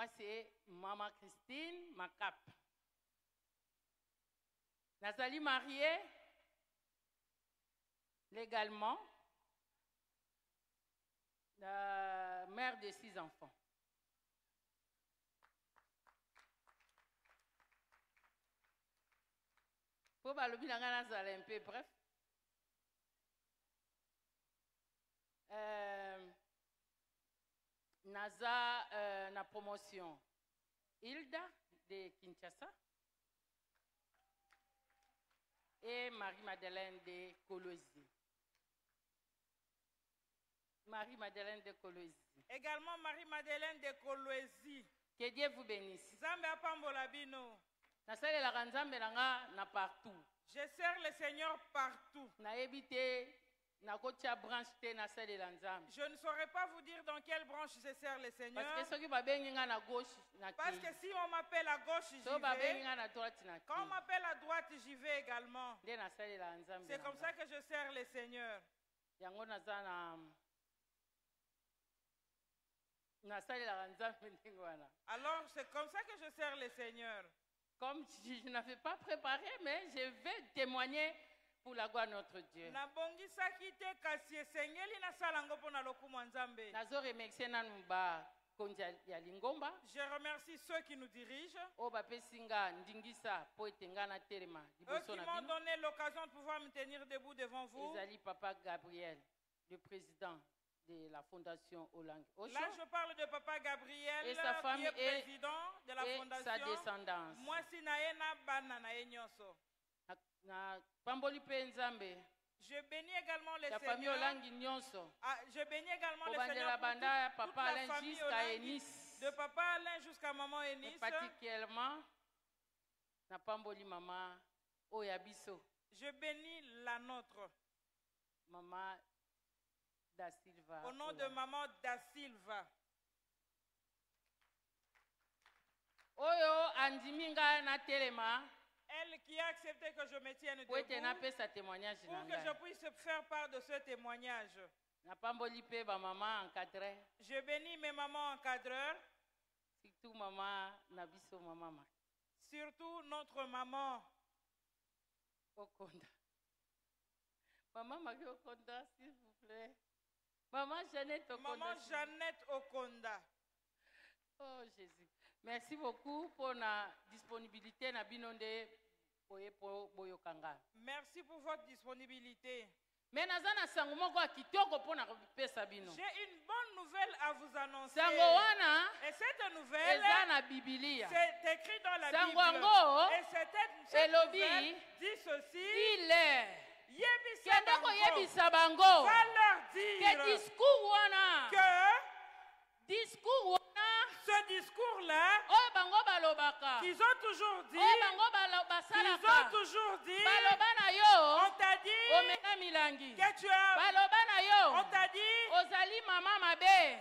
moi, c'est Maman Christine Macap. Nazali mariée légalement, la mère de 6 enfants. Pour balobi na ngana zala un peu bref. Naza na promotion Hilda de Kinshasa et Marie-Madeleine de Kolwezi. Marie-Madeleine de Kolwezi. Également Marie-Madeleine de Kolwezi. Que Dieu vous bénisse. Zambe apambola bino. Na sala la kanzambe nanga na partout. Je sers le Seigneur partout. Na ebité na kotia branche te na sala la nzambe. Je ne saurais pas vous dire dans quelle branche je sers le Seigneur. Parce que ceux qui ba benga na gauche na Parce que si on m'appelle à gauche, j'y vais. na droite na Quand on m'appelle à droite, j'y vais également. C'est C'est comme ça que je sers le Seigneur. Yango naza na sala la nzambe ndingwana. Alors c'est comme ça que je sers le Seigneur. Comme je n'avais pas préparé, mais je vais témoigner pour la gloire de notre Dieu. Je remercie ceux qui nous dirigent. Eux qui m'ont donné l'occasion de pouvoir me tenir debout devant vous. Papa Gabriel, le président de la fondation Olang Osho. Là, je parle de Papa Gabriel, et sa famille qui est président de la fondation. Sa descendance. Moi, si naena bana na enyoso. Je bénis également les Seigneurs. Je bénis également les Seigneurs pour toute la famille de Papa Alain jusqu'à Maman Eunice. Particulièrement, na pamboli Maman Oyabiso. Je bénis la nôtre. Maman Da Silva. Au nom de Maman Da Silva. Oyo andiminga na telema. Elle qui a accepté que je me tienne debout pour que je puisse faire part de ce témoignage. Je bénis mes mamans encadreurs. Surtout maman Nabiso maman. Surtout notre maman Okonda. Maman Marie Okonda, s'il vous plaît. Maman Jeannette Okonda. Maman Jeannette Okonda. Oh Jésus. Merci beaucoup pour la disponibilité na binonde boyokanga. Merci pour votre disponibilité. Mais j'ai une bonne nouvelle à vous annoncer. Et cette nouvelle, c'est écrit dans la Bible. Et cette nouvelle dit ceci. Va leur dire que ce discours-là, qu'ils ont toujours dit, on t'a dit que tu as, on t'a dit,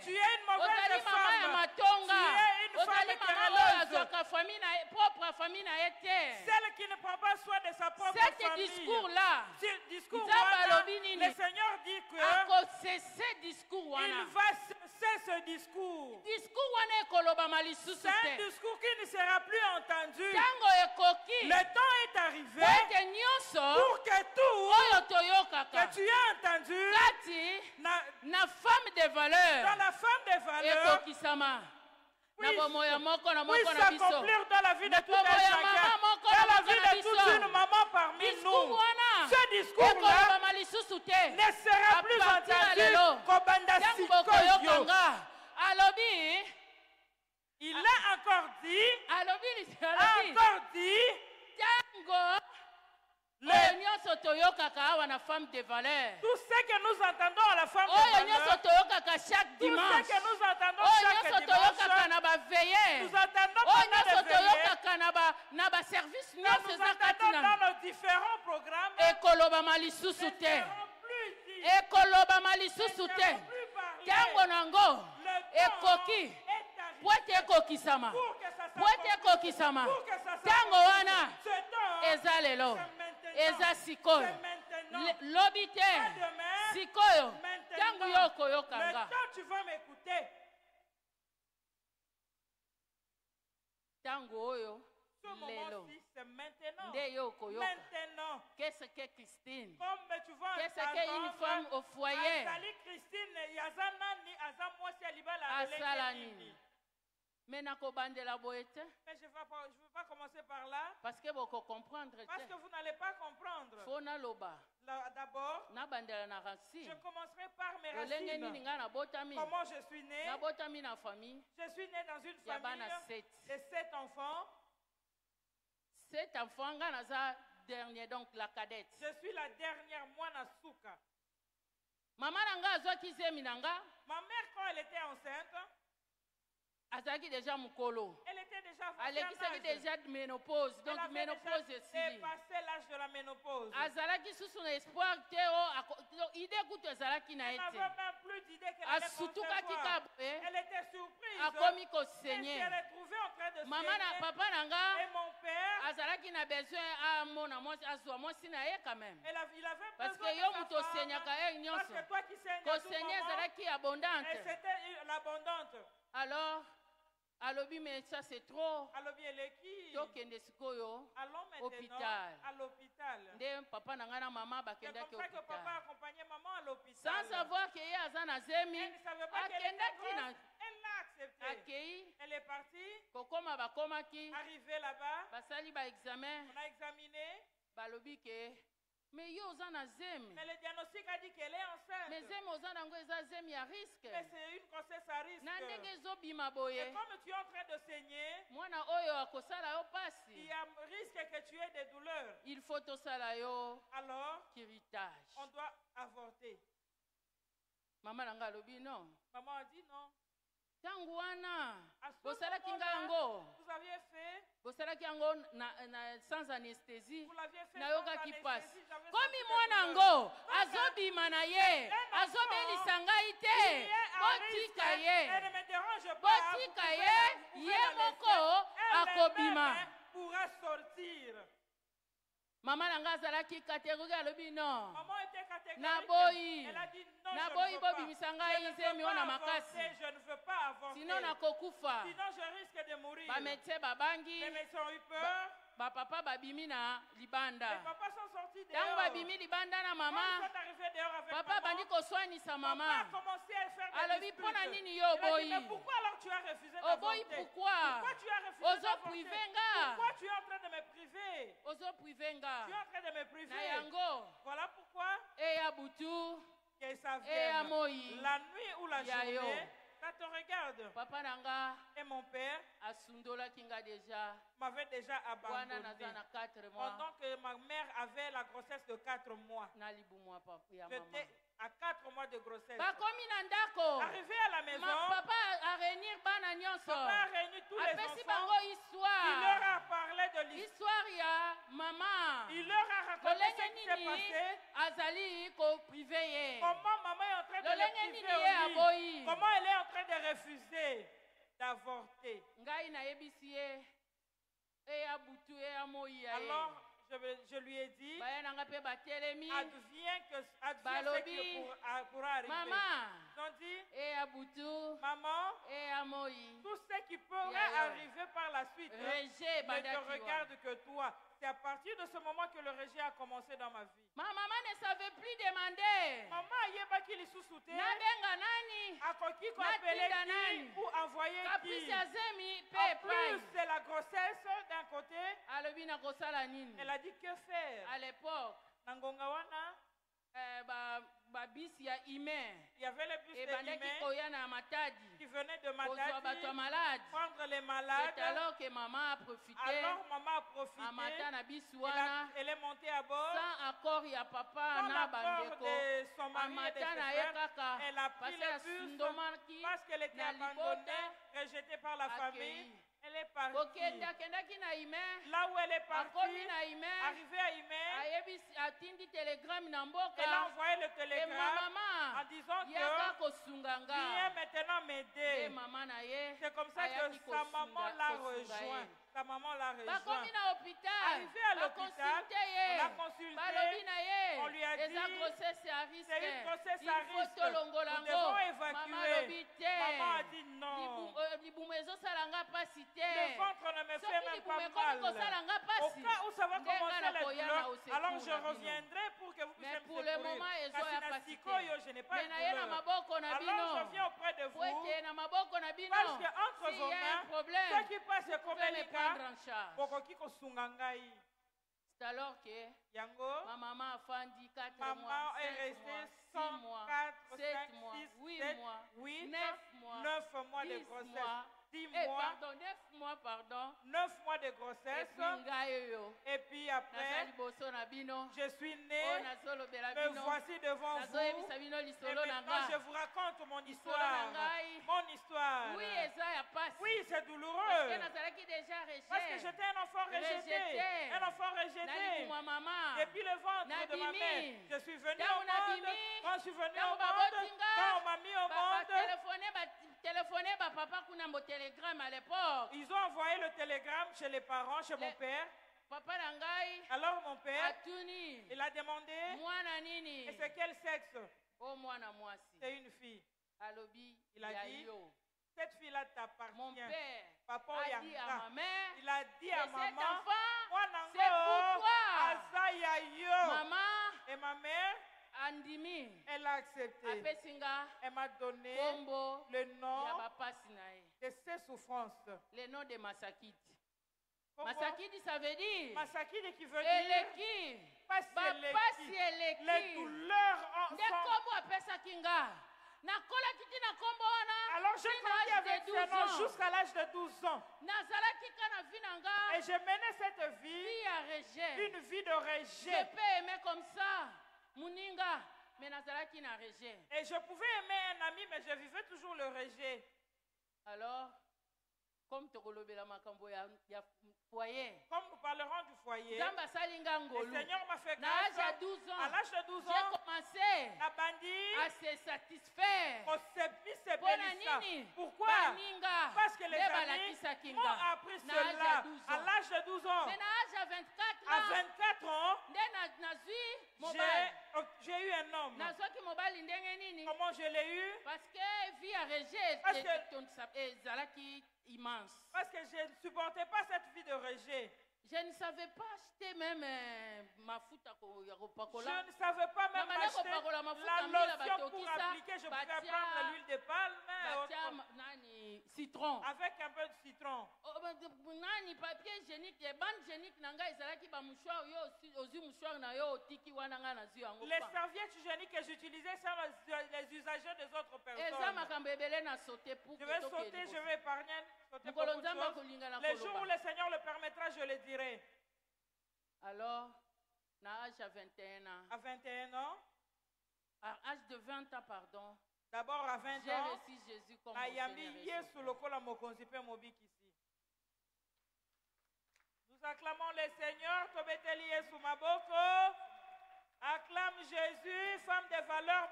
tu es une mauvaise femme, tu es une femme querelleuse, celle qui ne prend pas soin de sa propre famille. Ce discours-là, le Seigneur dit que il va cesser ce discours. C'est un discours qui ne sera plus entendu. Le temps est arrivé pour que tout que tu as entendu dans la femme des valeurs puisse s'accomplir dans la vie de tout un chacun, dans la vie de toute une maman parmi nous. Ce discours-là ne sera plus entendu qu'au Banda Sikoyo. Il a encore dit, tout ce que nous entendons à la femme de valeur, tout ce que nous entendons chaque dimanche, nous entendons pendant les veillées, nous entendons dans nos différents programmes, Eza sikoyo lobite sikoyo tangu yoko yokanga. Maintenant tu vas m'écouter. Ce moment-ci, c'est maintenant. Maintenant. Qu'est-ce que Christine? Comme tu vois, qu'est-ce qu'une femme au foyer? Christine, mais je ne veux pas commencer par là. Parce que vous comprendre. Parce que vous n'allez pas comprendre. D'abord, je commencerai par mes racines. Comment je suis né? Je suis né dans une famille de 7 enfants. 7 enfants, dernier, donc la cadette. Je suis la dernière, moi Nasuka. Maman nanga ma mère, quand elle était enceinte, elle était déjà de ménopause. Donc ménopause est dépassé l'âge de la ménopause. Elle n'avait même plus d'idée qu'elle allait concevoir. Elle était surprise. Elle s'est retrouvée en train de saigner. Papa et mon père, il avait besoin parce que toi qui saignes à tout moment, et c'était l'abondante. Alors, alobi, mais ça c'est trop. Alobi, elle est qui? Allons maintenant à l'hôpital. C'est comme ça que papa accompagnait maman à l'hôpital. Sans savoir qu'il y a un azemi. Elle ne savait pas qu'elle était grosse. Elle l'a accepté. Elle est partie. Arrivée là-bas, on a examiné. Mais le diagnostic a dit qu'elle est enceinte. Mais c'est une grossesse à risque. Et comme tu es en train de saigner, il y a un risque que tu aies des douleurs. Il faut alors, on doit avorter. Maman a dit non. Tangu wana bosalaki ngango vous aviez fait bosalaki yango sans anesthésie nayokaki pasi komi mwana ngo azobima na ye azobelisa ngai te botika ye ye moko akobima pourra sortir. Maman nanga azalaki catégorique alobi non. Maman était catégorique. Naboyi. Elle a dit non. Naboyi bobimisa ngai izemi ona makasi. Je ne veux pas avorter. Sinon nakokufa. Sinon je risque de mourir. Ba médecin babangi. Les médecins ont eu peur. Ba papa babimi na libanda. Les papas sont sortis dehors. Tango babimi libanda na mama. Ils sont arrivés dehors avec papa bandi koswanisa mama. Papa a commencé à faire des alobi disputes. Pona nini yo boyi. Mais pourquoi alors tu as refusé d'avorter? Boyi pourquoi? Pourquoi tu as refusé d'avorter? Privenga. Pourquoi tu es en train de me priver? Ozo privenga. Tu es en train de me priver. Na yango. Voilà pourquoi. Et ya butu. Que ça vienne. La nuit ou la journée. Ça te regarde. Papa nanga et mon père m'avait déjà abandonné pendant que ma mère avait la grossesse de 4 mois. J'étais à 4 mois de grossesse. Arrivé à la maison, papa a réuni tous les enfants. Il leur a parlé de l'histoire. Il leur a raconté ce qui s'est passé. Comment maman est en train de le priver. Comment elle est en train de refuser d'avorter. Alors, je lui ai dit, adviens ce qui pourra arriver. Ils ont dit, maman, tout ce qui pourrait arriver par la suite ne te regarde que toi. C'est à partir de ce moment que le rejet a commencé dans ma vie. Ma maman ne savait plus demander. Maman yeba qui li sousouté. Nabenga nani? Akoki ko appeler qui ou envoyer qui? En plus c'est la grossesse d'un côté. Elle a dit que faire? À l'époque, Nangonga wana il y avait le bus de Ime qui venait de Matadi prendre les malades. C'est alors que maman a profité. Elle est montée à bord. Sans accord, il y a papa de son mari et de ses frères. Elle a pris le bus parce qu'elle était abandonnée, rejetée par la famille. Elle est partie. Là où elle est partie, arrivée à Ime, elle a envoyé le télégramme en disant que viens maintenant m'aider. C'est comme ça que sa maman l'a rejoint. Sa maman l'a rejoint. Arrivé à l'hôpital, on l'a consulté. On lui a dit, c'est une grossesse à risque. Nous devons évacuer. Maman a dit non. Le ventre ne ne me fait même pas mal. Au cas où ça va commencer les douleurs, alors je reviendrai pour que vous puissiez me secourir. Je n'ai pas de douleur. Alors je viens auprès de vous. Parce qu'entre vos mains, ce qui passe est comme c'est alors que ma maman a fandi 4 mois, 6 mois, 7 mois, 8 mois, 9 mois de grossesse. 10 mois, 9 mois de grossesse, et puis après, je suis née, me voici devant vous, et maintenant je vous raconte mon histoire. Oui, c'est douloureux, parce que j'étais un enfant rejeté, depuis le ventre de ma mère. Je suis venu au monde, quand je suis venu au monde, quand on m'a mis au monde, papa kuna mo télégramme à l'époque. Ils ont envoyé le télégramme chez les parents, chez mon père. Papa nangai. Alors mon père, il a demandé. Et c'est quel sexe? Oh mwana mwasi. C'est une fille. Alobi. Il a dit. Cette fille-là t'appartient. Mon père Papa a dit à ma mère. Il a dit à maman. Cet enfant, c'est pour toi. Maman. Et ma mère. Andimi. Elle a accepté. Elle m'a donné le nom de ses souffrances. Le nom de Masakiti. Masakiti, ça veut dire. Masakiti qui veut dire. Les douleurs en sont. Alors je grandis avec ce nom jusqu'à l'âge de 12 ans. Et je menais cette vie, une vie de rejet. Je peux aimer comme ça. Muninga, mais nazalaki na rejet. Et je pouvais aimer un ami, mais je vivais toujours le rejet. Alors, comme tokolobela makambo ya foyer. Comme nous parlerons du foyer. Zamba salinga ngolu. Le Seigneur m'a fait grâce. À l'âge de 12 ans, j'ai commencé à se satisfaire. Pourquoi? Parce que les amis m'ont appris cela à l'âge de 12 ans. À 24 ans, j'ai eu un homme. Comment je l'ai eu? Parce que vie à rejet immense. Parce que je ne supportais pas cette vie de rejet. Je ne savais pas acheter même ma fouta. Je ne savais pas même acheter la lotion pour appliquer. Je pouvais prendre l'huile de palme citron. Avec un peu de citron. Papier hygiénique, les bandes hygiéniques les serviettes hygiéniques que j'utilisais sont les usagers des autres personnes. Je vais sauter, je vais épargner. Les jours où le Seigneur le permettra, je le dirai. Alors, à l'âge de 21 ans. À 21 ans. À l'âge de 20 ans, pardon. D'abord à 20 ans. J'ai reçu Jésus comme mon Seigneur. Nous acclamons le Seigneur. Acclame Jésus, femme de valeur.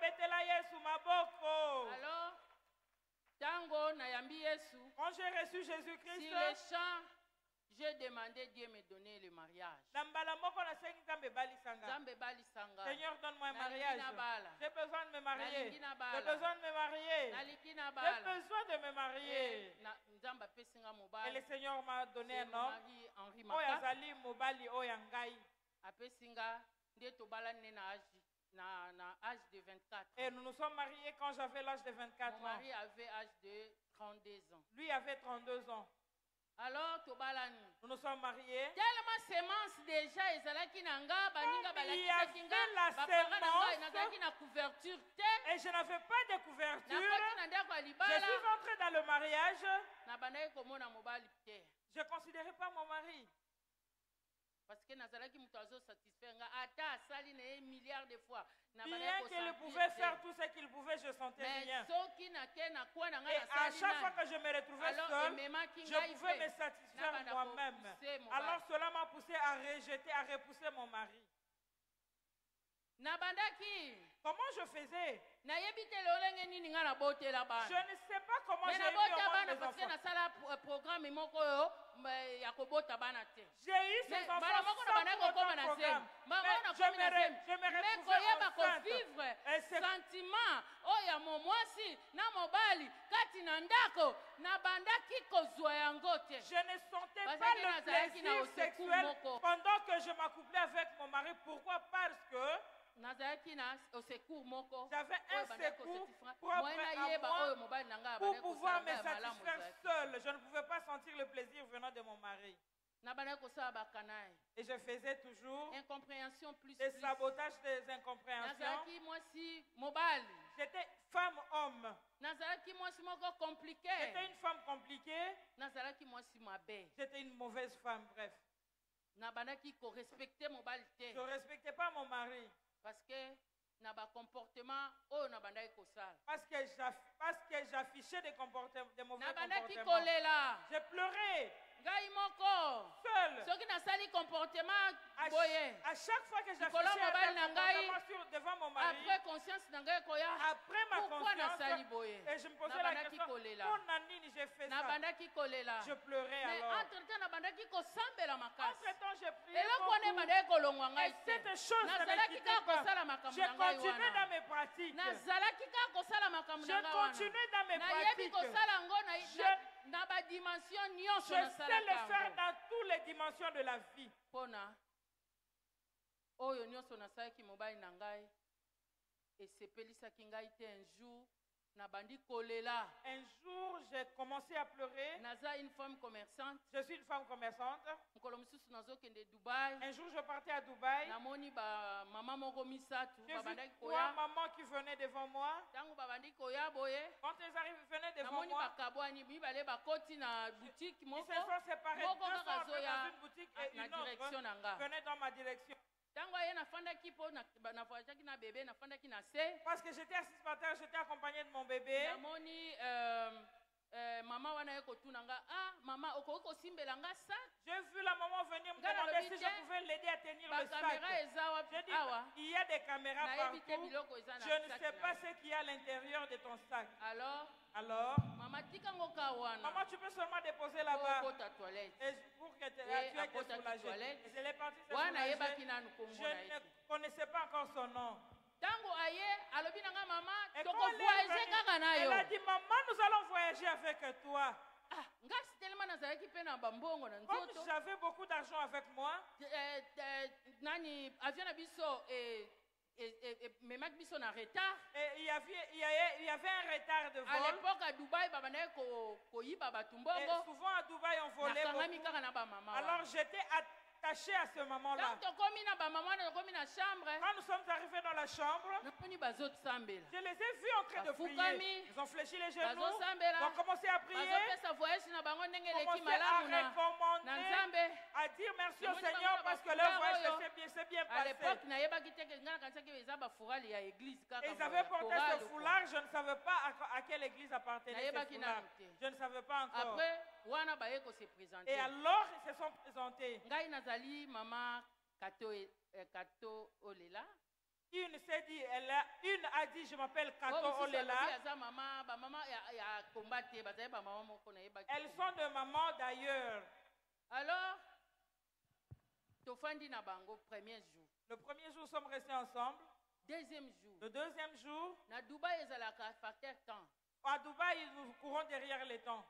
Alors, tango nayambi Yesu. Quand j'ai reçu Jésus-Christ. Sur les champs, j'ai demandé Dieu me donner le mariage. Seigneur, donne-moi un mariage. J'ai besoin de me marier. J'ai besoin de me marier. J'ai besoin de me marier. Et le Seigneur m'a donné un homme. Oyazali mobali oyangai. Et nous nous sommes mariés quand j'avais l'âge de 24 ans. Mon mari avait l'âge de 32 ans. Lui avait 32 ans. Alors, nous nous sommes mariés. Tellement semence déjà, il y avait la semence et je n'avais pas de couverture. Je suis entrée dans le mariage. Je ne considérais pas mon mari. Parce que Nazalaki Moutazo satisfait milliards de fois. Bien qu'il pouvait faire tout ce qu'il pouvait, je sentais rien. Et à chaque fois que je me retrouvais seule, je pouvais me satisfaire moi-même. Alors cela m'a poussé à rejeter, à repousser mon mari. Comment je faisais? Je ne sais pas comment j'ai eu au monde des enfants. J'ai eu ces enfants sans programme. Je me retrouvais enceinte. Et c'est sentiment oya momwasi na mobali kati na ndako na bandaki kozwa yango te. Je ne sentais pas le plaisir sexuel pendant que je m'accouplais avec mon mari. Pourquoi? Parce que j'avais un secours propre à moi pour pouvoir me satisfaire seul. Je ne pouvais pas sentir le plaisir venant de mon mari. Et je faisais toujours des sabotages, des incompréhensions. J'étais femme-homme. J'étais une femme compliquée. J'étais une mauvaise femme, bref. Je ne respectais pas mon mari. Parce que j'affichais des mauvais comportements. J'ai pleuré. Seul. À chaque fois que j'affichais un comportement devant mon mari, après ma conscience, et je me posais la question, mon année, j'ai fait ça. Je pleurais alors. Entre-temps, j'ai prié beaucoup. Et cette chose ne me quittait pas. J'ai continué dans mes pratiques. Je continuais dans mes pratiques. Je sais le faire dans toutes les dimensions de la vie. Un jour, j'ai commencé à pleurer. Je suis une femme commerçante. Un jour, je partais à Dubaï. J'ai vu trois mamans qui venaient devant moi. Quand elles venaient devant moi, ils se sont séparés. Deux sont entrés dans une boutique et une autre venait dans ma direction. Parce que j'étais assise par terre, j'étais accompagnée de mon bébé. J'ai vu la maman venir me demander si je pouvais l'aider à tenir le sac. J'ai dit, il y a des caméras partout. Je ne sais pas ce qu'il y a à l'intérieur de ton sac. Alors, maman, tu peux seulement déposer là-bas. Et pour que tu aies été soulagée. Et je l'ai parti se soulager. Je ne connaissais pas encore son nom. Et quand elle a dit, maman, nous allons voyager avec toi. Comme j'avais beaucoup d'argent avec moi, et il y avait un retard de vol. À l'époque à Dubaï, et souvent à Dubaï on volait beaucoup. Alors j'étais attaché à ce moment-là. Quand nous sommes arrivés dans la chambre, je les ai vus en train de prier. Ils ont fléchi les genoux, ils ont commencé à prier, commencé à recommander, à dire merci au Seigneur parce que leur voyage s'est bien passé. Et ils avaient porté ce foulard, je ne savais pas à quelle église appartenait ce foulard. Je ne savais pas encore. Et alors ils se sont présentés. Une s'est dit, une a dit, je m'appelle Kato Olela. Elles sont de maman d'ailleurs. Alors, le premier jour, nous sommes restés ensemble. Le deuxième jour, à Dubaï, nous courons derrière les temps.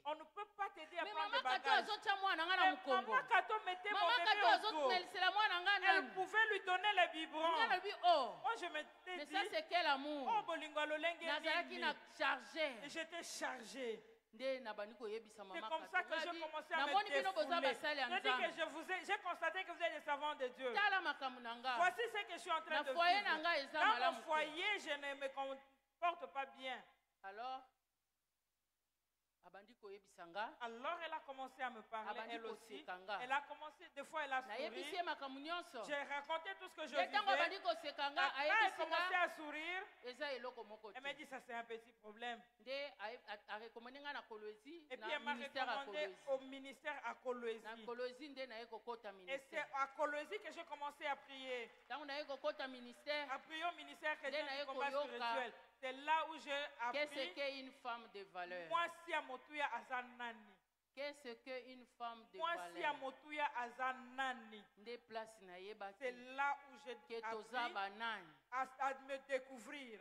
On ne peut pas t'aider à prendre des bagages. Maman Kato mettait mon bébé au dos. Elle pouvait lui donner le biberon. Moi je m'étais dit, mais ça c'est quel amour? Oh, et j'étais chargée. C'est comme ça que j'ai commencé à me défouler. J'ai constaté que vous êtes des servants de Dieu. Voici ce que je suis en train de vivre. Dans mon foyer, je ne me comporte pas bien. Alors, elle a commencé à me parler, elle aussi. Elle a commencé, des fois elle a souri. J'ai raconté tout ce que je vivais. Quand elle a commencé à sourire, elle m'a dit ça c'est un petit problème. Et puis elle m'a recommandé au ministère à Kolwezi. Et c'est à Kolwezi que j'ai commencé à prier. À prier au ministère que j'ai un combat spirituel. C'est là où j'ai appris. Qu'est-ce qu'est une femme de valeur? Moi, si à Motuya Azanani. Qu'est-ce qu'une femme de valeur? C'est là où j'ai appris à me découvrir.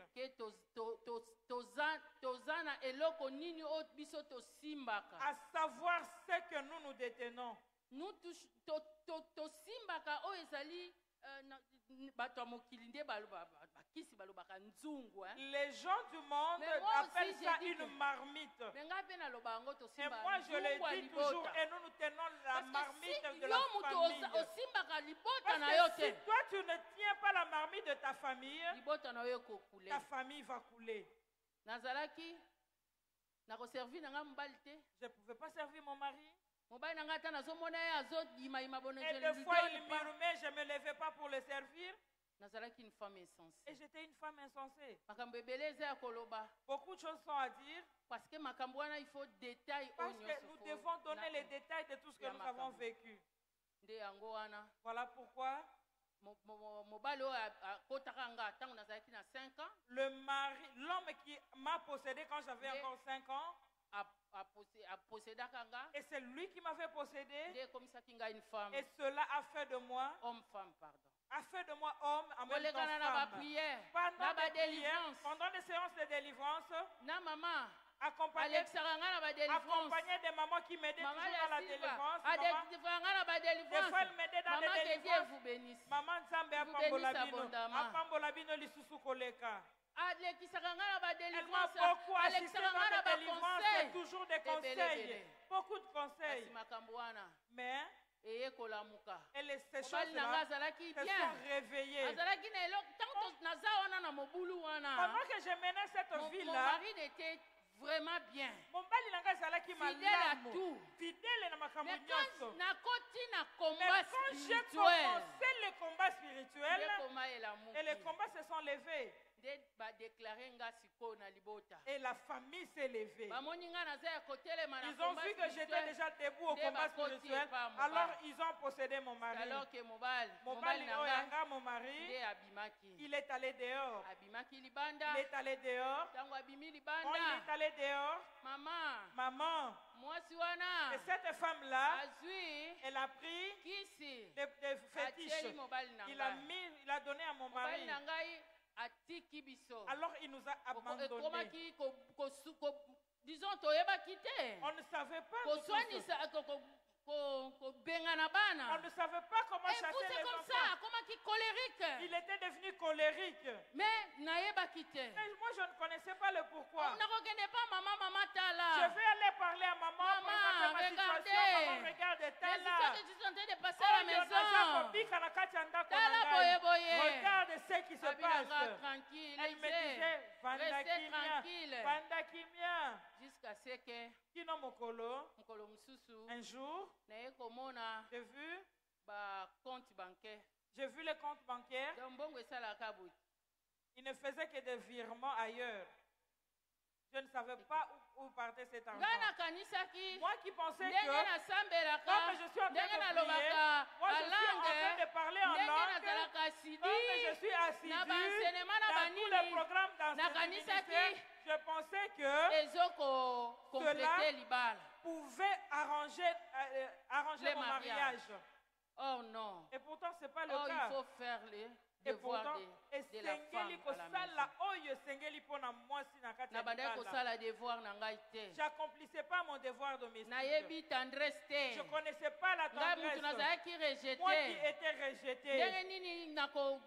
À savoir ce que nous détenons. Nous les gens du monde appellent ça une marmite. Et moi je le dis toujours, et nous tenons la marmite de la famille. Parce que si toi tu ne tiens pas la marmite de ta famille va couler. Je ne pouvais pas servir mon mari. Et des fois il murmurait, je ne me levais pas pour le servir. Et j'étais une femme insensée. Beaucoup de choses sont à dire. Parce que nous devons donner les détails de tout ce que nous avons vécu. Voilà pourquoi l'homme qui m'a possédé quand j'avais encore 5 ans, et c'est lui qui m'avait possédé. Et cela a fait de moi a fait de moi homme en même temps femme. Pendant des séances de délivrance, accompagné des mamans qui m'aidaient toujours dans la délivrance. Des fois, elles m'aidaient dans les délivrances. Maman Nzambe apambolabino lisusu koleka. Elle m'a beaucoup assisté dans les délivrances, toujours des conseils, beaucoup de conseils. Mais ces choses-là se sont réveillées. Pendant que je menais cette vie-là, vraiment bien. Fidèle à tout. Fidèle à ma mais quand j'ai commencé le combat spirituel, et les combats se sont levés. Et la famille s'est levée. Ils ont vu que j'étais déjà debout au combat spirituel. Alors ils ont possédé mon mari. Mon mari, il est allé dehors. Il est allé dehors. Quand il est allé dehors, maman, et cette femme-là, elle a pris des fétiches. Il a donné à mon mari. Alors il nous a abandonnés. Disons, on ne savait pas. On ne savait pas comment chasser les enfants. Colérique. Il était devenu colérique. Mais moi je ne connaissais pas le pourquoi. Je vais aller parler à maman. Maman, regardez. Maman, regarde Tala. Je suis en train de passer à la maison. Regarde ce qui se passe. Elle me disait, Vanda Kimia. Jusqu'à ce que un jour, j'ai vu les comptes bancaires. Il ne faisait que des virements ailleurs. Je ne savais pas où partait cet argent. Moi qui pensais que, comme je suis en train de prier, moi je suis en train de parler en langue, comme je suis assidu dans tous les programmes d'enseignement, je pensais que cela pouvait arranger mon mariage. Oh non. Et pourtant, ce n'est pas le cas. Il faut faire les devoirs de la femme j'accomplissais pas mon devoir domestique. Je ne connaissais pas la tendresse. Moi qui étais rejeté. Comment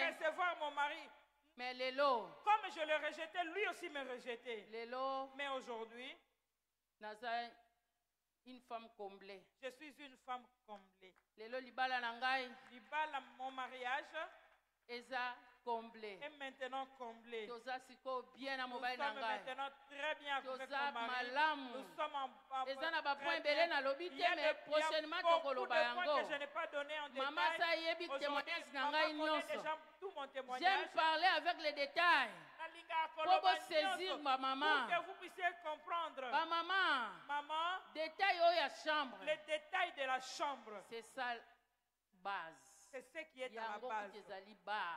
recevoir mon mari? Mais Lelo, comme je le rejetais, lui aussi me rejetait. Lelo, mais aujourd'hui, une femme comblée. Je suis une femme comblée. Lelo libala nangai. Libala mon mariage. Eza comblé. Et maintenant comblé. Nous sommes maintenant très bien avec mon mari. Nous sommes en mais prochainement beaucoup de points que je n'ai pas donné en détail. Maman connaît déjà tout mon témoignage. J'aime parler avec les détails. Pour saisir ma maman. Pour que vous puissiez comprendre. Ma maman. Maman. Détails de la chambre. Les détails de la chambre. C'est ça base. C'est ce qui est à la base.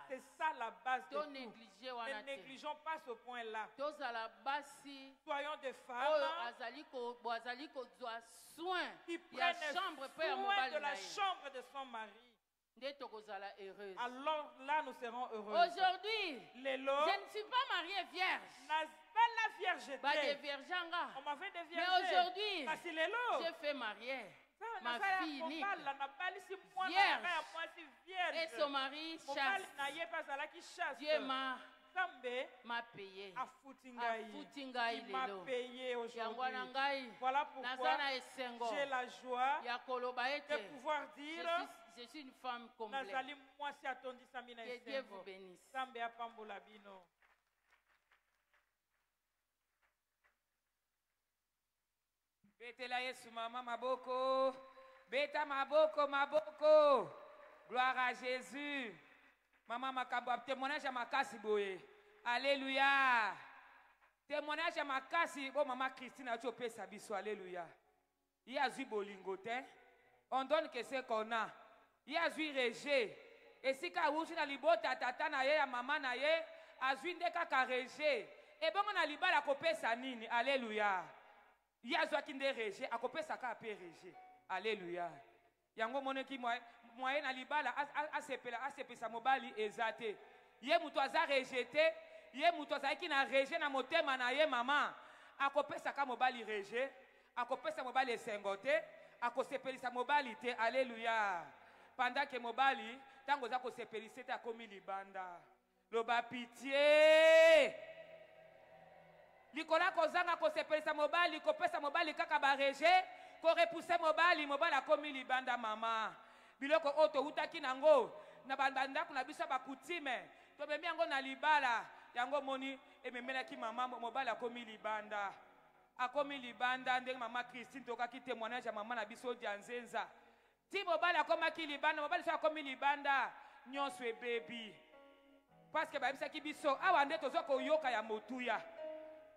C'est ça la base de tout. Ne négligeons pas ce point-là. Soyons des femmes qui prennent soin de la chambre de son mari. Alors là, nous serons heureux. Aujourd'hui, je ne suis pas mariée vierge. On m'avait déviergé. Mais aujourd'hui, j'ai fait marier ma fille unique, vierge, et son mari chaste. Dieu m'a payé. Il m'a payé aujourd'hui. Voilà pourquoi j'ai la joie de pouvoir dire je suis une femme complète. Que Dieu vous bénisse. Betela Yesu mama maboko. Beta maboko maboko. Gloire à Jésus. Maman makabo témoignage à makasi boye. Alléluia. Témoignage à makasi bo maman Christine a chopé sa biso. Alléluia. Il y a eu bolingote. On donne que c'est qu'on a. Il y a eu rejet. Et si ka wushi na libota tata na ye ya mama na ye azwi ndeka ka rejet. Et bon on a libala kopesa nini. Alléluia. Il y a eu qui rejet a kopesa ka pe rejet. Alléluia. Yango moneki moyen na libala asepesa mobali ezate. Ye mutu aza rejeté, ye mutu aza ki na rejet na motema na ye mama. Akopesa ka mobali rejet, akopesa mobali esengote, akosepelisa mobali te. Alléluia. Pendant que mobali tango za kosepelisa te akomi libanda. Loba pitié. Likola kozanga kosepelisa mobali, kopesa mobali kaka ba rejet. Ko repousser mobali akomi libanda mama biloko oto utaki nango na banda kuna biso ba kutime to bemi yango na libala yango moni ememelaki mama mobali akomi libanda ndenge mama Christine tokaki témoignage ya mama na biso Dianzenza ti mobali akomaki libanda mobali so akomi libanda nyonso ebebi parce que babisaki biso awa nde tozoko yoka ya motuya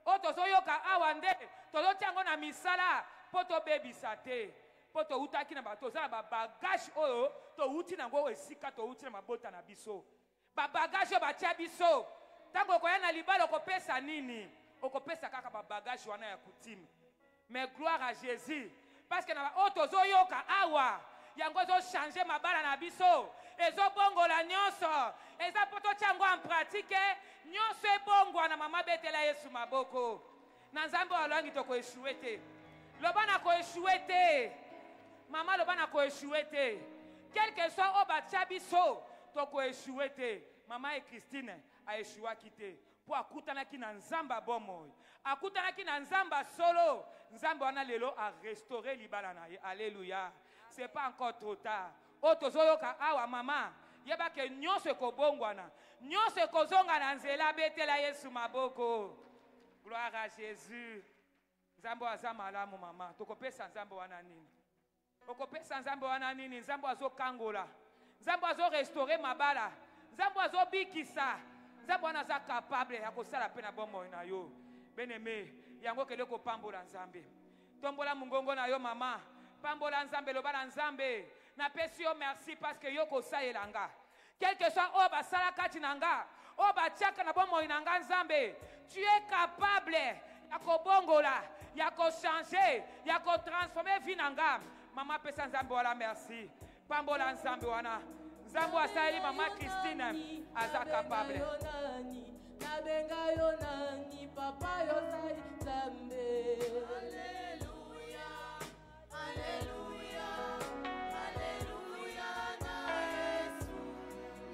o tozoyoka awa nde tozoti yango na misala poto baby sate poto utaki na bato za ba bagage oyo to uti na ngo esika to uti na mabota na biso ba bagage ba tia biso tango ko yana libalo ko pesa nini okopesa kaka ba bagage wana ya kutime mais gloire à Jésus parce que na oto zo yoka awa yango zo changer mabala na biso ezo bongo la nyonso eza poto chango en pratique nyonso ebongo na mama betela Yesu maboko na nzambe olangi to ko échouer Lobana ko échoué te. Maman lobana ko échoué te. Quel que soit au bachabiso, to ko échoué te. Maman et Christine a échoué quitté. Pour akutana ki na nzamba bomoy. Akutana ki na nzamba solo. Nzamba wana lelo a restaurer libala na ye. Alléluia. C'est pas encore trop tard. Otozoyoka awa mama. Yeba ke nyonso ko bongwana. Nyonso ko zonga na nzela betela Yesu maboko. Gloire à Jésus. Nzambo azamalamu mama tokopesa nzambo wana nini okopesa nzambo wana nini nzambo azokangola nzambo azo restaurer mabala nzambo azo bikisa nzambo wana za capable ya kosala pe na bomoi na yo beneme yango kele ko pambola nzambe tombola mungongo na yo mama pambola nzambe lobala nzambe na pesi yo merci parce que yo kosalela nga quel que soit o basala kati nanga o batiaka na bomoi nanga nzambe tu es capable yako bongola yako changer yako transformer vie nanga mama pesa nzambe wala merci pambola nzambe wana nzambe asali mama Christine aza capable nabenga yo nani papa yo sali nzambe alleluia alleluia alleluia na Yesu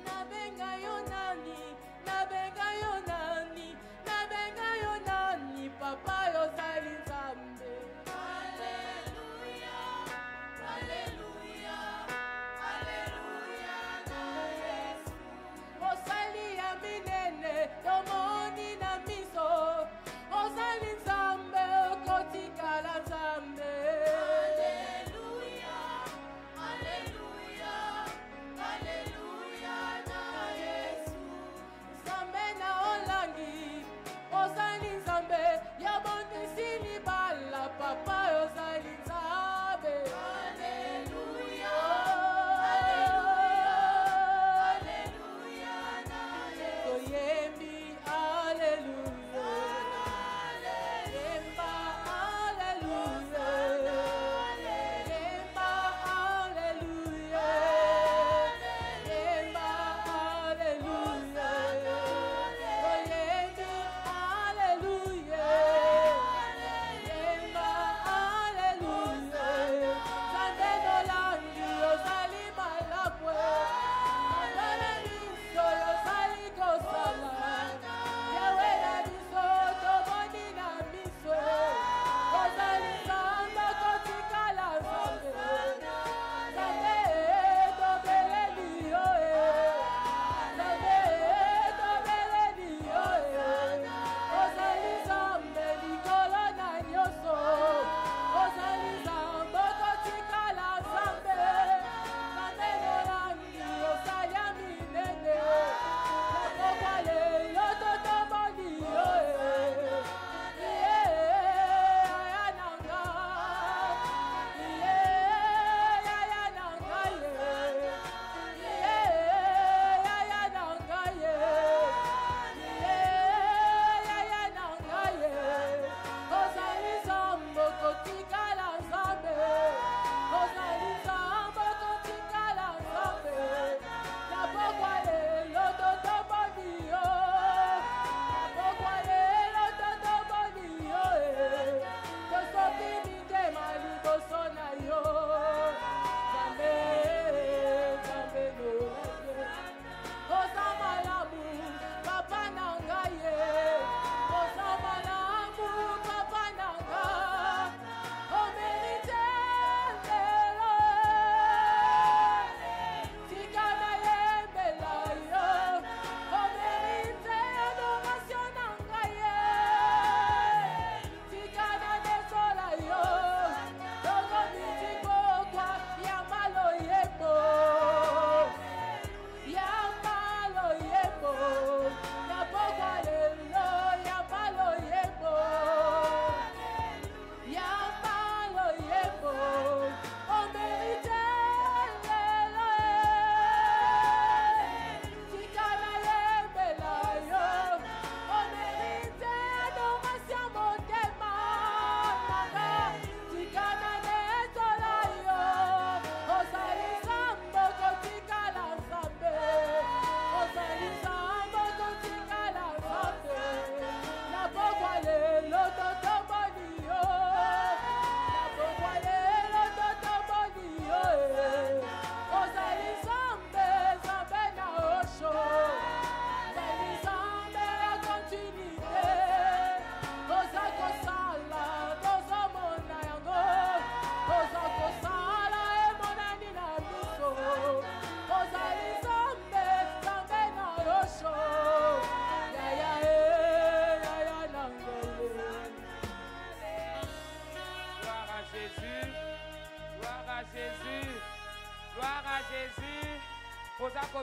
nabenga yo nani nabenga yo nani nabenga yo nani papa yo sali nzambe alleluia alleluia alleluia na Yesu osali ya minene tomoni na miso osali nzambe okotika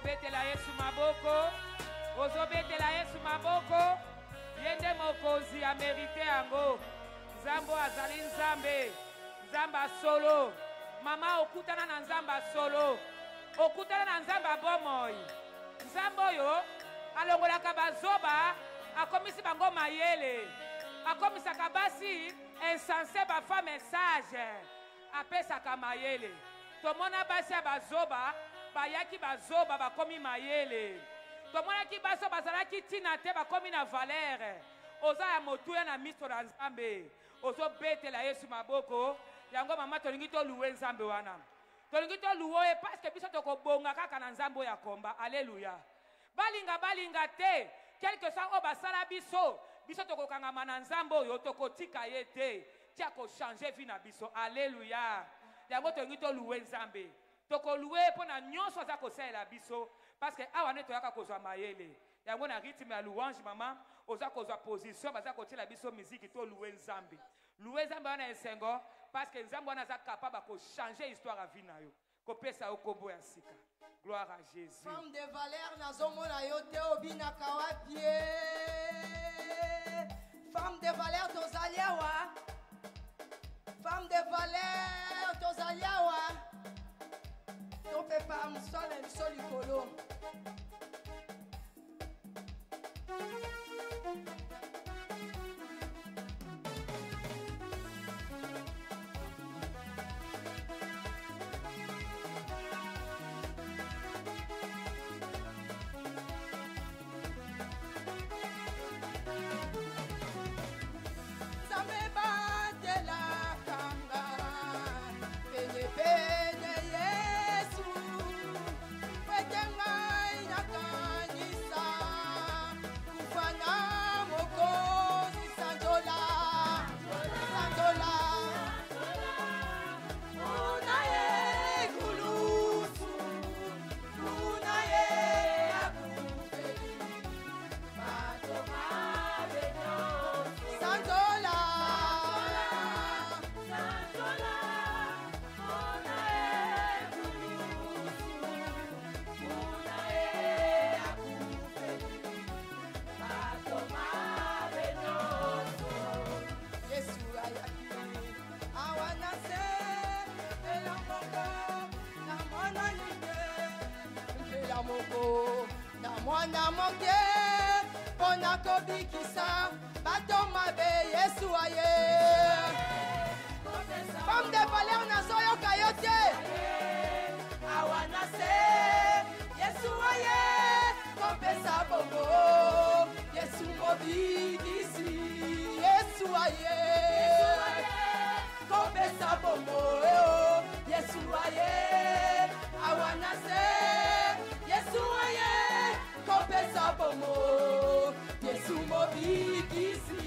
ozobetela Yesu maboko. Ozobetela Yesu maboko. Yende mokozi a mérité yango. Nzambo azali nzambe. Nzamba solo. Mama okutana na nzamba solo. Okutana na nzamba bomoi. Nzambo yo alongolaka bazoba akomisi bango mayele. Akomisaka basi insensé ba fa message. Apesaka mayele. Tomona basi ya bazoba bayaki bazoba bakomi mayele. Tomona ki baso bazalaki tina te bakomi na valeur. Oza ya motuya na miso na nzambe. Ozo betela Yesu maboko. Yango mama tolingi to louer nzambe wana. Tolingi to louer parce que biso tokobonga kaka na nzambo ya komba. Alléluia. Balinga te. Quelque soit o basala biso. Biso tokokangama na nzambo yo tokotika ye te. Tia ko changer vie na biso. Alléluia. Yango tolingi to louer nzambe. Toko louer pona nyonso za kosala biso. Parce que awane toyaka kozwa mayele. Yango na rythme ya louange mama. Oza kozwa position. Baza kotila biso musique to louer nzambe. Louer nzambe wana esengo. Parce que nzambe wana za capable ko changer histoire à vie na yo. Ko pesa okobo ya sika. Gloire à Jésus. Femme de valeur nazomona yo te obinaka wapie. Femme de valeur tozali awa. Femme de valeur tozali awa. Tope pa msala biso likolo. mwana moke pona kobikisa bato mabe Yesu aye. Femme de valeur nazoyoka yo te awana se Yesu aye kopesa bongo Yesu mobikisi Yesu aye kopesa bongo Yesu aye awana se Yesu aye kopesa bongo Yesu mobikisi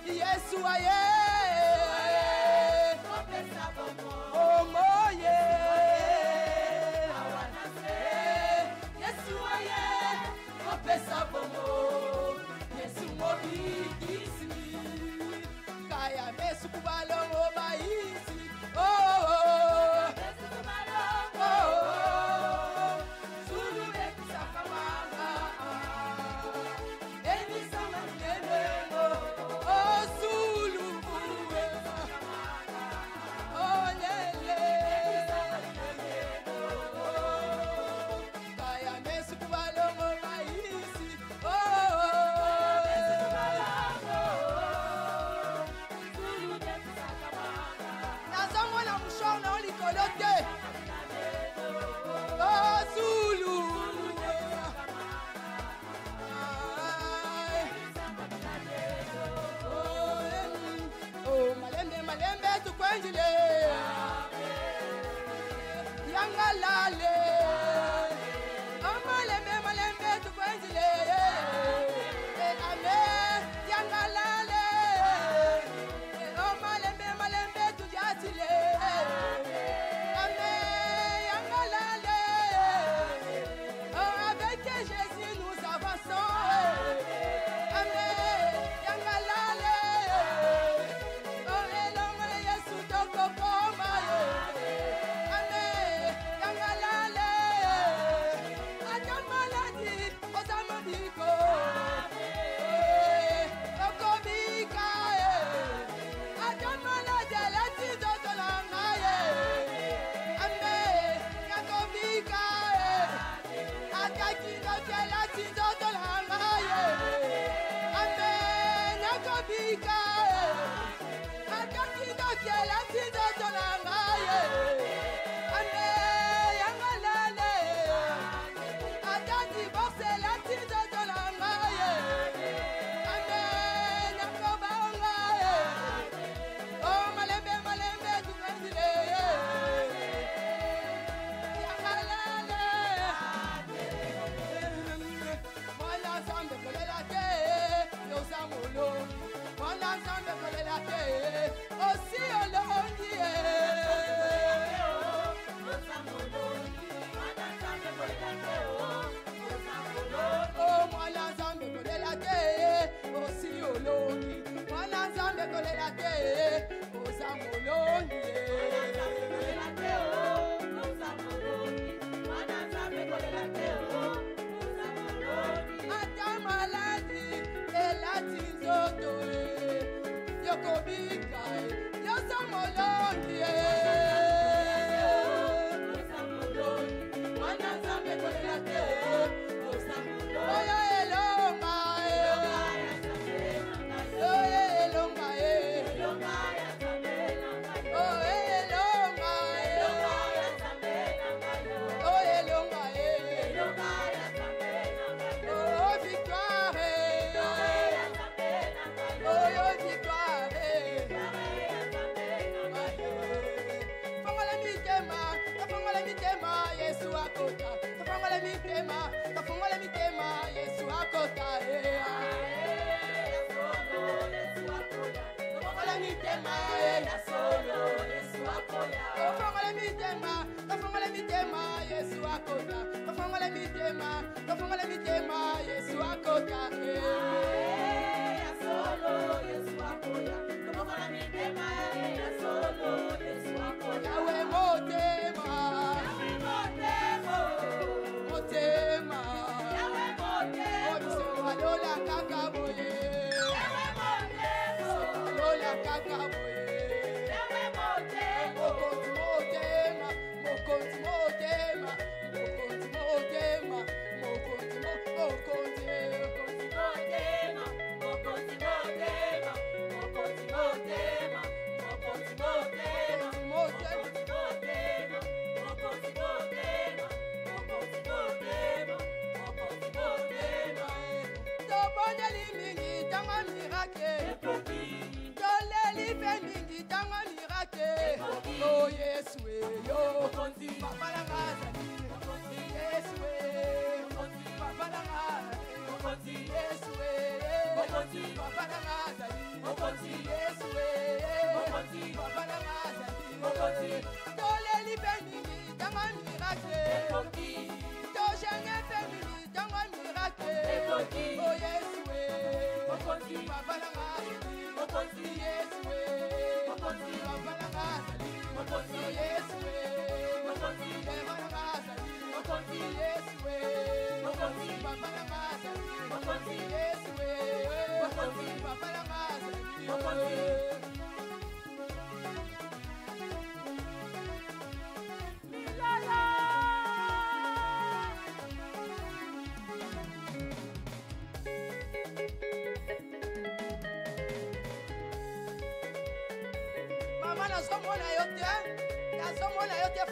Yesu aye kopesa bongo omoye awana se Yesu aye kopesa bongo Yesu mobikisi kaya mesu kubalongo baisi Yangalale, malembe malembe tukwenzile, ame yangalale, malembe malembe tujatile, ame yangalale, avec Jésus nous avançons, ame yangalale, elongo Yesu tokokoma. La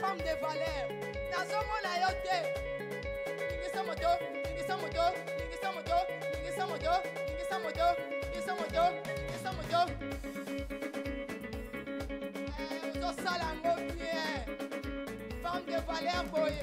Femme de valeur, nazomona yo te. Ningisa moto, ningisa moto, ningisa moto, ningisa moto, ningisa moto, ningisa moto, ningisa moto. Ozosala ngo bien. Femme de valeur boye.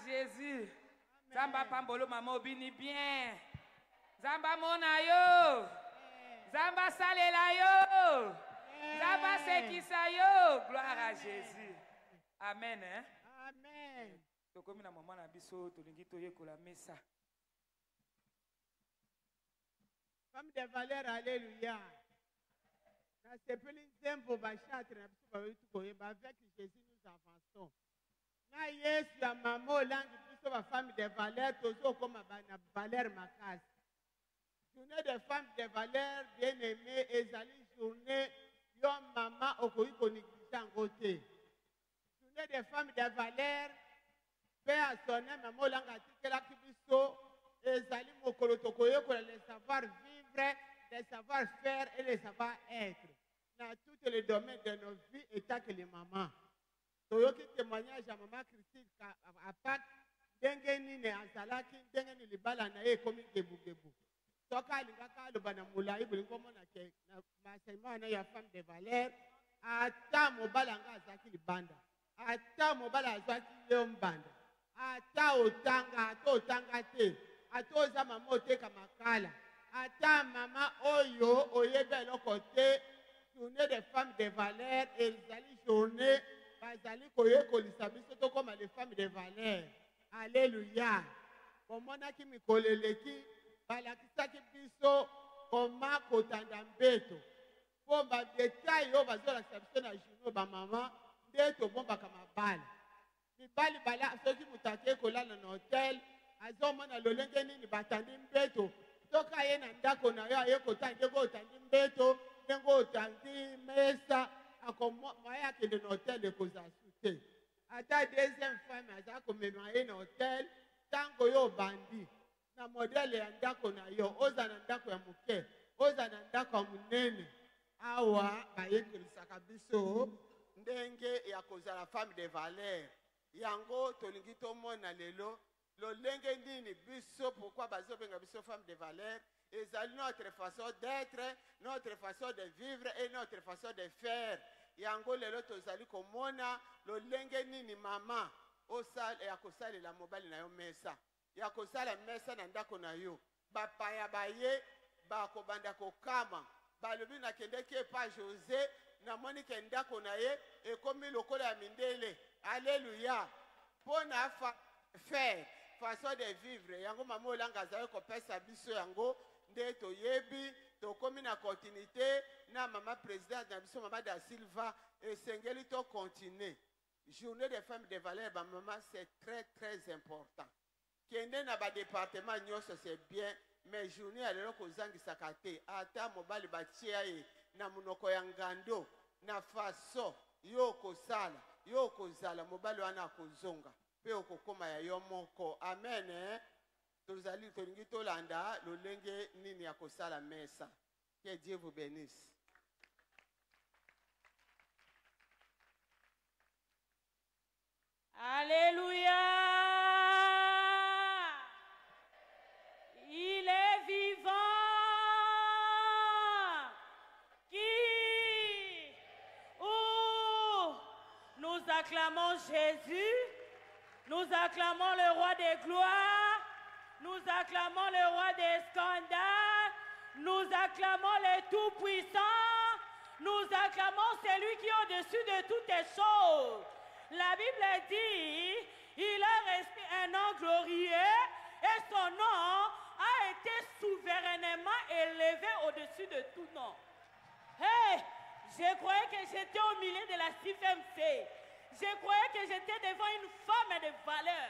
Jésus. Zamba pambolo mama obini bien. Zamba mona yo. Zamba salela yo. Zamba sekisa yo. Gloire à Jésus. Amen. Hein? Amen. Tokomi na mama na biso tolingi toyekola mesa. Femme de valeur, alléluia. Na sepeli nzembo bachatre na biso ba avec Jésus nous avançons. Na Yesu ya maman olangi biso ba femme de valeur tozo koma bana valeur makasi. Journée des femmes de valeur bien-aimées ezali journée yo maman okoki konéglige yango te. Journée des femmes de valeur pe asone maman olanga atikelaki biso ezali mokolo tokoyekola le savoir vivre, le savoir faire et le savoir être dans tous les domaines de nos vies étant que les mamans. Toyoki témoignage à maman Christine à Pâques ndenge nini azalaki ndenge nini libala na ye ekomi gebugebu. Soka alingaka aloba na molai bolingo omona ke na masengo wana ya femme de valeur ata mobala nga azalaki libanda ata mobala azwaki ye mbanda ata otanga te ata oza mama oteka makala ata mama oyo oyeba eloko te. Journée des femmes de valeur ezali journée bazali koyekolisa biso tokoma les femmes de valeur. Alléluia. Bomonaki mikolo eleki balakisaki biso koma kotanda mbeto mpo badetail oyo bazolakisa biso na journée bamama nde tobombaka mabala. Mibali bala soki moto ake kolala na hotel azomona lolenge nini batandi mbeto toka ye na ndako na yo aye kotanda ndenge otandi mbeto ndenge otandi mesa akomoye akende na hotel ekozala su te. Ata deuxième femme aza komema ye na hotel ntango yo obandi na modele ya ndako na yo oza na ndako ya moke oza na ndako ya monene awa bayekelisaka biso ndenge ya kozala femme de valeur. Yango tolingi tomona lelo lolenge nini biso pourquoi bazobenga biso femme de valeur ezali notre façon d'être, notre façon de vivre et notre façon de faire. Yango lelo tozali komona lolenge nini mama osala ya kosalela mobali na yo mesa ya kosala mesa na ndako na yo bapaya baye bakobanda kokama balobi nakendeki epa José namoni ke ndako na ye ekomi lokola ya mindele. Alléluia. Pona faire façon de vivre yango mama olanga azali kopesa biso yango nde toyebi tokomi na continuité na mama présidente na biso mama da Silva esengeli to continuer. Journée des femmes de valeur ba maman c'est très très important. Kende na ba département nyonso c'est bien mais journée ya lelo kozangisaka te ata mobali batia ye na munoko ya ngando na façon yo kosala yo kozala mobali wana kozonga pe okokoma ya yo moko. Amen. Tozali tolingi tolanda lolenge nini ya kosala mesa. Que Dieu vous bénisse. Alléluia. Il est vivant. Nous acclamons Jésus. Nous acclamons le roi des gloires. Nous acclamons le roi des scandales. Nous acclamons le tout-puissant. Nous acclamons celui qui est au-dessus de toutes les choses. La Bible dit, il a resté un nom glorieux et son nom a été souverainement élevé au-dessus de tout nom. Hey, je croyais que j'étais au milieu de la CFMC. Je croyais que j'étais devant une femme de valeur.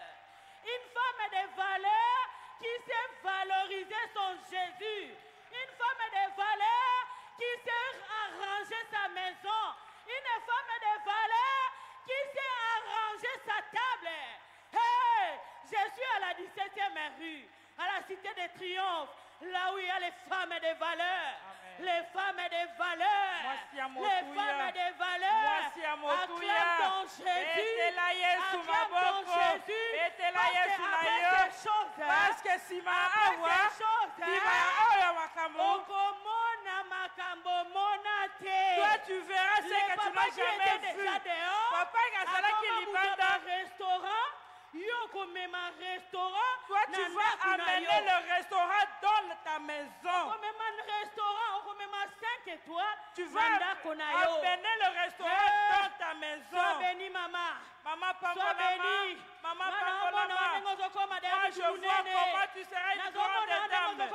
Une femme de valeur qui sait valoriser son Jésus. Une femme de valeur qui sait arranger sa maison. Une femme de valeur qui sait arranger sa table. Hey, je suis à la 17e rue, à la cité de Triomphe, là où il y a les femmes de valeur. Les femmes de valeur. Les femmes de valeur. Acclame ton Jésus. Acclame ton Jésus. Parce que si ma awa, toi tu verras ce que tu n'as jamais vu. Papa toi tu vas amener le restaurant dans ta maison. Tu vas amener le restaurant dans ta maison. Sois béni, maman. Maman, sois béni. Maman, moi je vois comment tu seras une grande dame.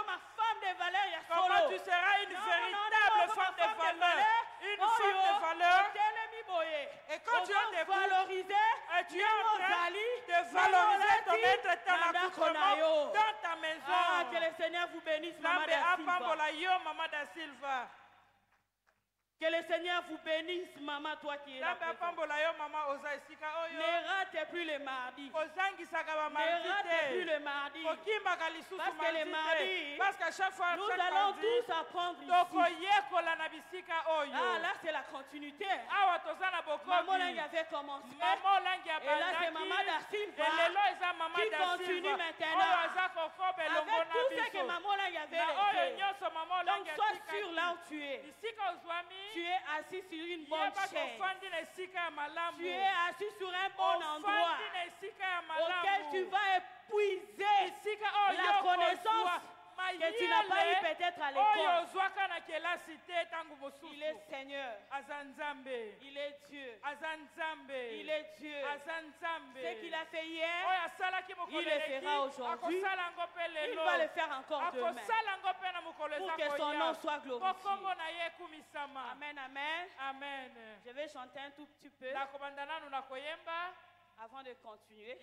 Comment tu seras une véritable femme de valeur. Une femme de valeur Et quand tu as valoriser, tu es en train de valoriser ton être, ton accoutrement dans ta maison. Ah, que le Seigneur vous bénisse, Maman da Silva. Que le Seigneur vous bénisse, maman, toi qui es là. Ne rate plus le mardi. Ne rate plus le mardi. Parce que le mardi, nous allons tous apprendre ici. Ah, là, c'est la continuité. Maman Langue avait commencé. Et là, c'est Maman da Silva qui continue maintenant. Avec tout ce que Maman Langue avait laissé. Donc, sois sûr là où tu es. Tu es assis sur une bonne chaise. Tu es assis sur un bon endroit auquel tu vas épuiser la connaissance que tu n'as pas eu peut-être à l'école. Il est Seigneur. Il est Dieu. Il est Dieu. Ce qu'il a fait hier, il le fera aujourd'hui. Il va le faire encore demain. Pour que son nom soit glorifié. Amen, amen. Amen. Je vais chanter un tout petit peu avant de continuer.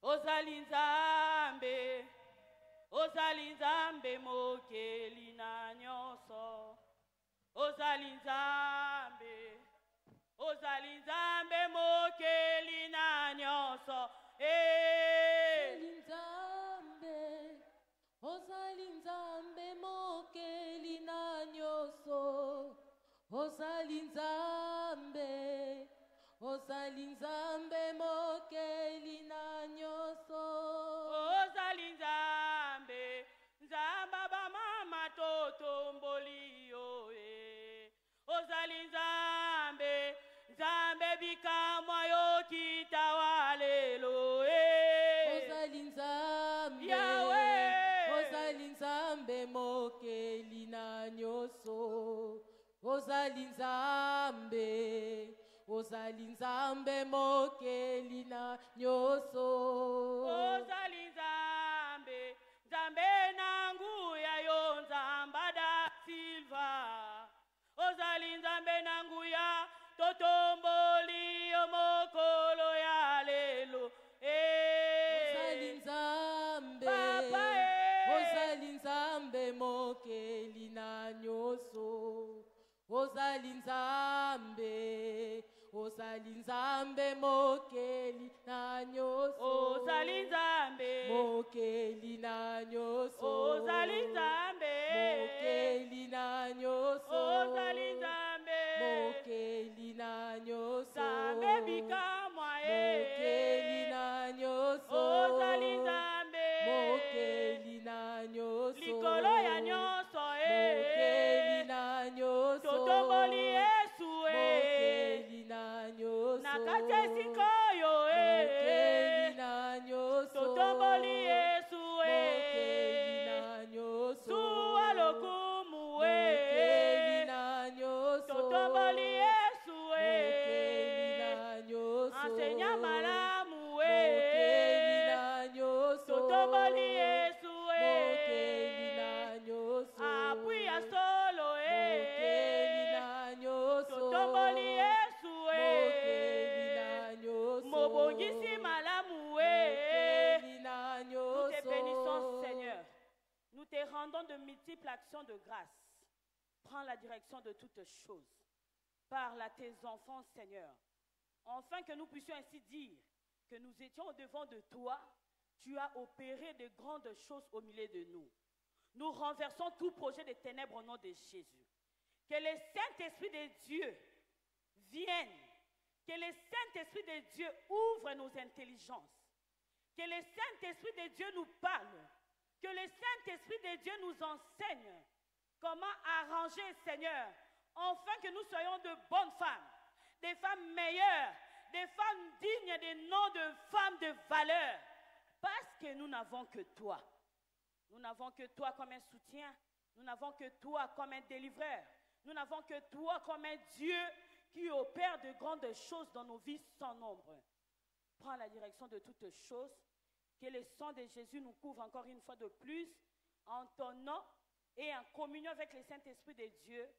Ozali Nzambe, Ozali Nzambe mokeli na nyonso. Ozali Nzambe, Ozali Nzambe mokeli na nyonso. Ozali Nzambe, Ozali Nzambe mokeli na nyonso. Ozali Nzambe, Ozali Nzambe mokeli na nyonso. Ozali Nzambe, Nzamba ba mama totomboli yo e. Ozali Nzambe, Nzambe bikamwa yo kitawalelo e. Ozali Nzambe, Yahweh. Ozali Nzambe mokeli na nyonso. Ozali Nzambe, Ozali Nzambe mokeli na nyonso. Ozali Nzambe, Nzambe nangu ya yo Nzamba da Silva. Ozali Nzambe nangu ya totomboli yo mokolo ya lelo. Ozali Nzambe, Papa, Ozali Nzambe mokeli na nyonso. Ozali Nzambe, Ozali Nzambe mokeli na nyonso. Ozali Nzambe mokeli na nyonso. Ozali Nzambe mokeli na nyonso. Ozali Nzambe mokeli na nyonso. Nzambe bikamwa mokeli na nyonso. Ozali Nzambe mokeli na nyonso. likolo ya nyonso mokeli na nyonso. totomboli Yesu mokeli na nyonso. na kati ya sikoyo mokeli na nyonso. totomboli Yesu mokeli na nyonso. suwa lokumu mokeli na nyonso. totomboli Yesu mokeli na nyonso. enseignant malamu mokeli na nyonso. totomboli Yesu mokeli na nyonso. appui ya solo mokeli na nyonso. totomboli Yesu mokeli na nyonso. mobongisi malamu mokeli na nyonso. Nous te bénissons, Seigneur. Nous te rendons de multiples actions de grâce. Prends la direction de toutes choses. Parle à tes enfants, Seigneur. Enfin que nous puissions ainsi dire que nous étions au-devant de toi. Tu as opéré de grandes choses au milieu de nous. Nous renversons tout projet de ténèbres au nom de Jésus. Que le Saint-Esprit de Dieu vienne. Que le Saint-Esprit de Dieu ouvre nos intelligences. Que le Saint-Esprit de Dieu nous parle. Que le Saint-Esprit de Dieu nous enseigne comment arranger, Seigneur, afin que nous soyons de bonnes femmes, des femmes meilleures, des femmes dignes des noms de femmes de valeur. Parce que nous n'avons que toi. Nous n'avons que toi comme un soutien. Nous n'avons que toi comme un délivreur. Nous n'avons que toi comme un Dieu qui opère de grandes choses dans nos vies sans nombre. Prends la direction de toutes choses. Que le sang de Jésus nous couvre encore une fois de plus en ton nom et en communion avec le Saint-Esprit de Dieu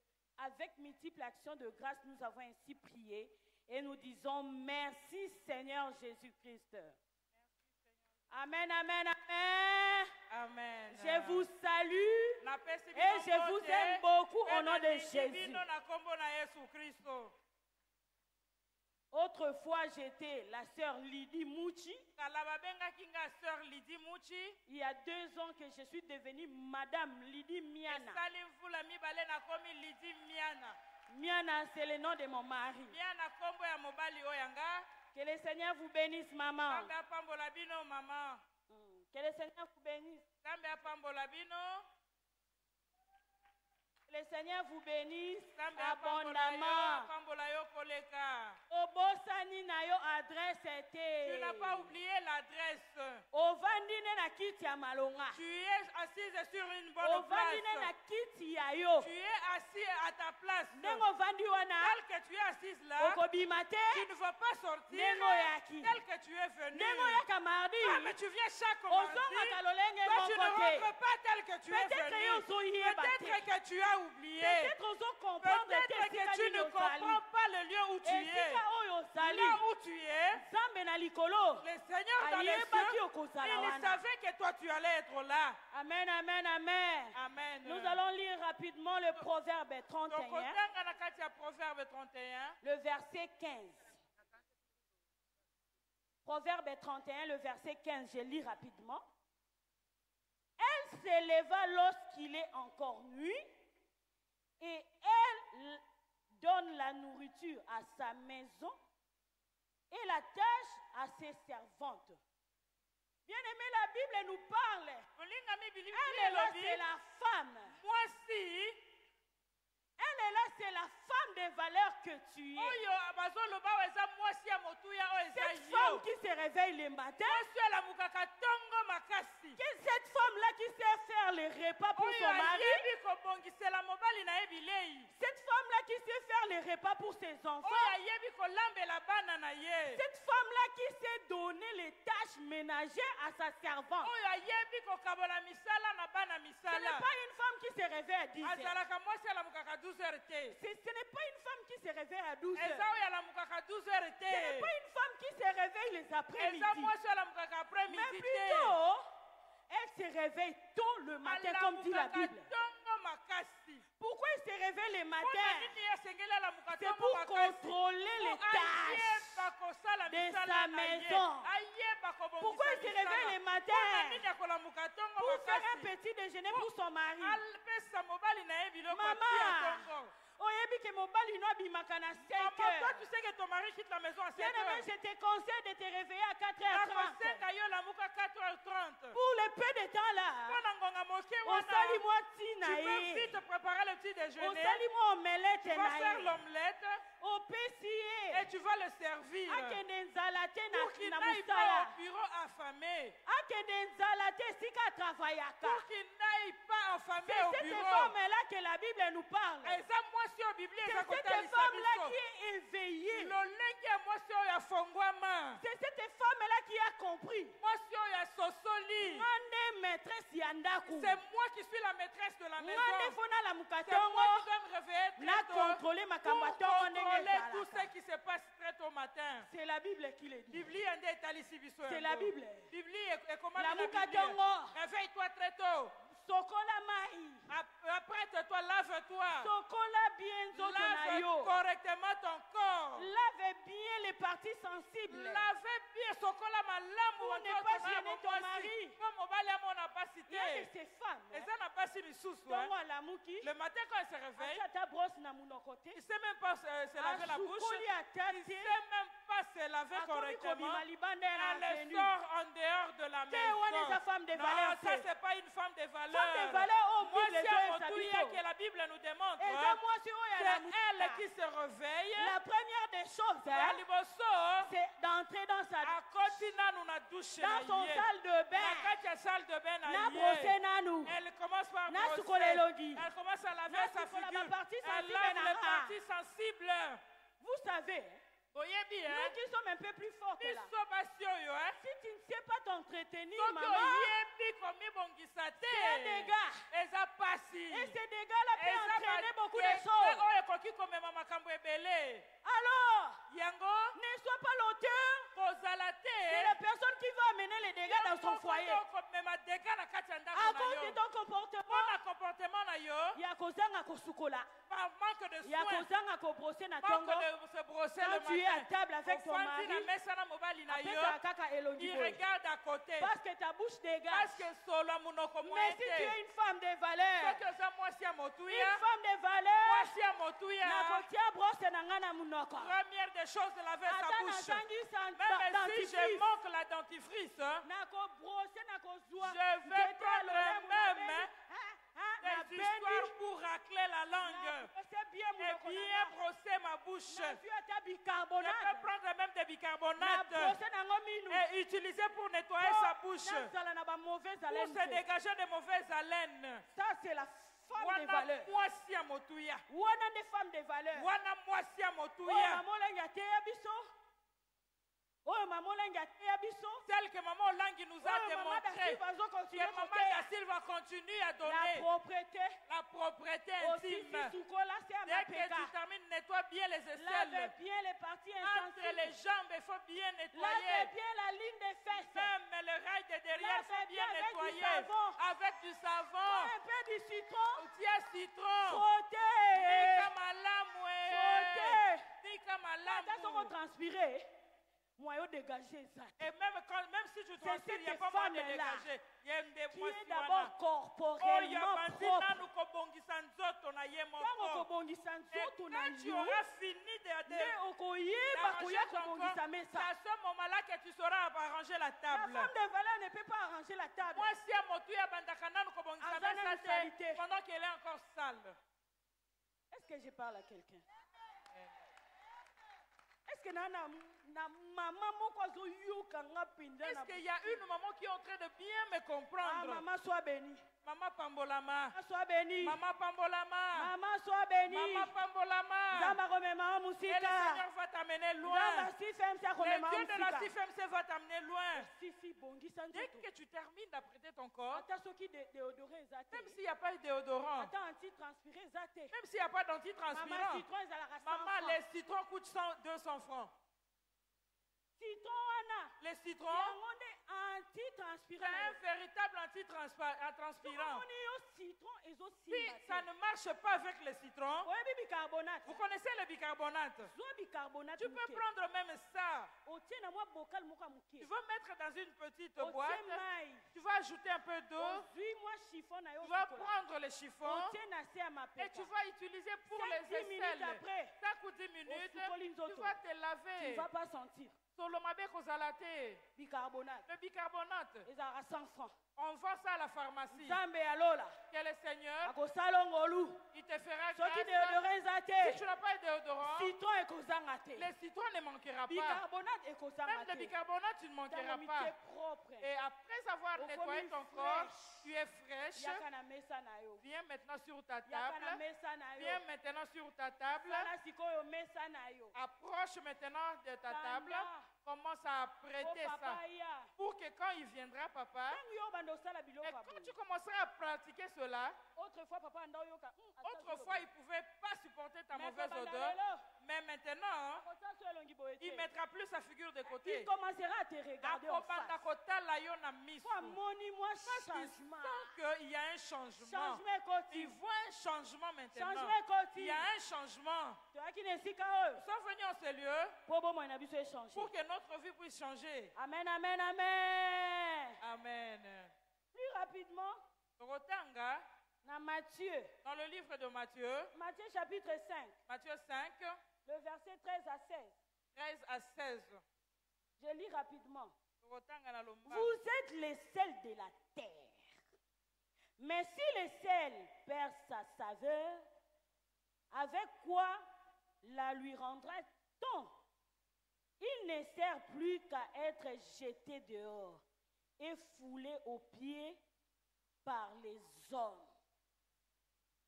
avec multiples actions de grâce, nous avons ainsi prié et nous disons merci Seigneur Jésus-Christ. Amen, amen, amen. Amen. Je vous salue et je vous aime beaucoup au nom de Jésus. Autrefois, j'étais la sœur Lydie Mouchi. Il y a 2 ans que je suis devenue Madame Lydie Miana. Miana, c'est le nom de mon mari. Que le Seigneur vous bénisse, maman. Que le Seigneur vous bénisse. Le Seigneur vous bénisse abondamment. Obosani na yo adresse était. Tu n'as pas oublié l'adresse. Ovandine na kiti ya malonga. Tu es assise sur une bonne Ovandine na kiti ya yo. Tu es assis à ta place. Nengo vandi wana. Tel que tu es assise là. Okobimate. Tu ne vas pas sortir. Nengo yaki. Tel que tu es venu. Nengo yaka mardi. Ah, mais tu viens chaque mardi. Ozonga kalolenge Toi, tu ne mon côté. rentres pas tel que tu es venu. Peut-être que tu as oublié. Peut-être que tu ne comprends pas le lieu où tu es. Là où tu es, le Seigneur dans les cieux, il savait que toi tu allais être là. Amen, amen, amen. Amen. Nous allons lire rapidement le proverbe 31, le verset 15. Proverbe 31, le verset 15, je lis rapidement. Elle s'éleva lorsqu'il est encore nuit et elle donne la nourriture à sa maison et la tâche à ses servantes. Bien-aimé, la Bible nous parle. Elle est là, c'est la femme. Moi aussi. Elle est là, c'est la femme de valeur que tu es. Cette femme qui se réveille le matin. Cette femme-là qui sait faire les repas pour son mari. Cette femme-là qui sait faire les repas pour ses enfants. Cette femme-là qui sait donner les tâches ménagères à sa servante. Ce n'est pas une femme qui se réveille à 10 heures. Ce n'est pas une femme qui se réveille à 12 heures. Ce n'est pas une femme qui se réveille les après-midi. Mais plutôt, elle se réveille tôt le matin, comme dit la Bible. Pourquoi elle se réveille le matin? C'est pour contrôler les tâches de sa maison. Pourquoi elle se réveille le matin? Pour faire un petit déjeuner pour son mari. Maman, toi, tu sais que ton mari quitte la maison à 7 heures. Je te conseille de te réveiller à 4h30. Pour le peu de temps là, tu peux vite préparer le petit déjeuner. Tu vas faire l'omelette. Et tu vas le servir. Pour qu'il n'aille pas au bureau affamé. Pour qu'il n'aille pas affamé au bureau. C'est cette femme-là que la Bible nous parle. C'est cette femme-là qui est éveillée. C'est cette femme-là qui a compris. C'est moi qui suis la maîtresse de la maison. C'est moi qui dois me réveiller très tôt pour contrôler tout ce qui se passe très tôt matin. C'est la Bible qui le dit. C'est la Bible. Réveille-toi très tôt. Apprête-toi, lave-toi. Lave correctement ton corps. Lave bien les parties sensibles. Lave bien ce qu'on a mal. Pour ne pas gêner ton mari. Il y a de ces femmes. Le matin quand elle se réveille, il ne sait même pas se laver la bouche. Il ne sait même pas se laver correctement. Elle sort en dehors de la maison. Non, ça c'est pas une femme de valeur. Moi c'est que la Bible nous démontre. C'est elle qui se réveille. La première des choses, c'est d'entrer dans sa douche. Dans son salle de bain. Elle commence par brosser. Elle commence à laver sa figure. Elle lave les parties sensibles. Vous savez, Nous qui sommes un peu plus forts que là. Si tu ne sais pas t'entretenir, maman, tu as des dégâts. Et ces dégâts-là peuvent entraîner beaucoup de choses. Alors, ne sois pas l'auteur de la personne qui va amener les dégâts dans son foyer. À cause de ton comportement, il y a cause à kosukola. Il y a cause à brosser na tongo. Quand tu es à table avec ton mari, il regarde à côté. Parce que ta bouche dégage. Mais si tu es une femme de valeur, première des choses de laver sa bouche. Même si je manque la dentifrice, je vais prendre même des histoires pour racler la langue et bien brosser ma bouche. Je vais prendre même des bicarbonates et utiliser pour nettoyer sa bouche, pour se dégager de mauvaises haleines. Ça, c'est la femme de valeur. Wana des femmes de valeur. Celle que maman Olangi nous a démontré, que maman Yacine va continuer à donner la propreté intime. Dès que tu termines, nettoie bien les aisselles. Entre les jambes, il faut bien nettoyer. Même les rails de derrière sont bien nettoyés. Avec du savon. Un peu de citron. Citron. Transpirer. Dégager ça. Et même si tu transpires, il n'y a pas moyen de dégager. Il y a une qui est d'abord corporellement propre. Et quand tu auras fini de c'est à ce moment-là que tu sauras arranger la table. La femme de valeur ne peut pas arranger la table. Pendant qu'elle est encore sale. Est-ce que je parle à quelqu'un? Est-ce qu'il y a une maman qui est en train de bien me comprendre? Maman, sois bénie. Maman Pambolama. Sois bénie. Maman Pambolama. Maman, sois bénie. Maman Pambolama. Et le Seigneur va t'amener loin. Le Dieu de la CFMC va t'amener loin. Dès que tu termines d'apprêter ton corps, même s'il n'y a pas de déodorant, même s'il n'y a pas d'antitranspirant, maman, les citrons coûtent 200 francs. Les citrons, c'est un véritable antitranspirant. Si ça ne marche pas avec les citrons, vous connaissez le bicarbonate. Tu peux prendre même ça. Tu vas mettre dans une petite boîte. Tu vas ajouter un peu d'eau. Tu vas prendre le chiffon et tu vas utiliser pour les aisselles. Ça coûte 10 minutes. Tu vas te laver. Tu ne vas pas sentir. Bicarbonate. Le bicarbonate. Ils ont 100 francs. On vend ça à la pharmacie. Que le Seigneur, il te fera grâce. Si tu n'as pas de déodorant, les citrons ne manquera pas. Même le bicarbonate, tu ne manqueras pas. Et après avoir nettoyé ton corps, tu es fraîche. Viens maintenant sur ta table. Viens maintenant sur ta table. Approche maintenant de ta table. Commence à prêter ça. Pour que quand il viendra, papa, et quand tu commenceras à pratiquer cela, autrefois, il ne pouvait pas supporter ta mauvaise odeur. Mais maintenant, il mettra plus sa figure de côté. Il commencera à te regarder en face. Parce qu'il y a un changement. Il voit un changement maintenant. Il y a un changement. Nous sommes venus en ce lieu pour que notre vie puisse changer. Amen, amen, amen. Amen. Plus rapidement, dans Matthieu. Dans le livre de Matthieu. Matthieu chapitre 5. Matthieu 5. Le verset 13 à 16. 13 à 16. Je lis rapidement. Vous êtes les sels de la terre. Mais si le sel perd sa saveur, avec quoi la lui rendra-t-on? Il ne sert plus qu'à être jeté dehors et foulé aux pieds par les hommes.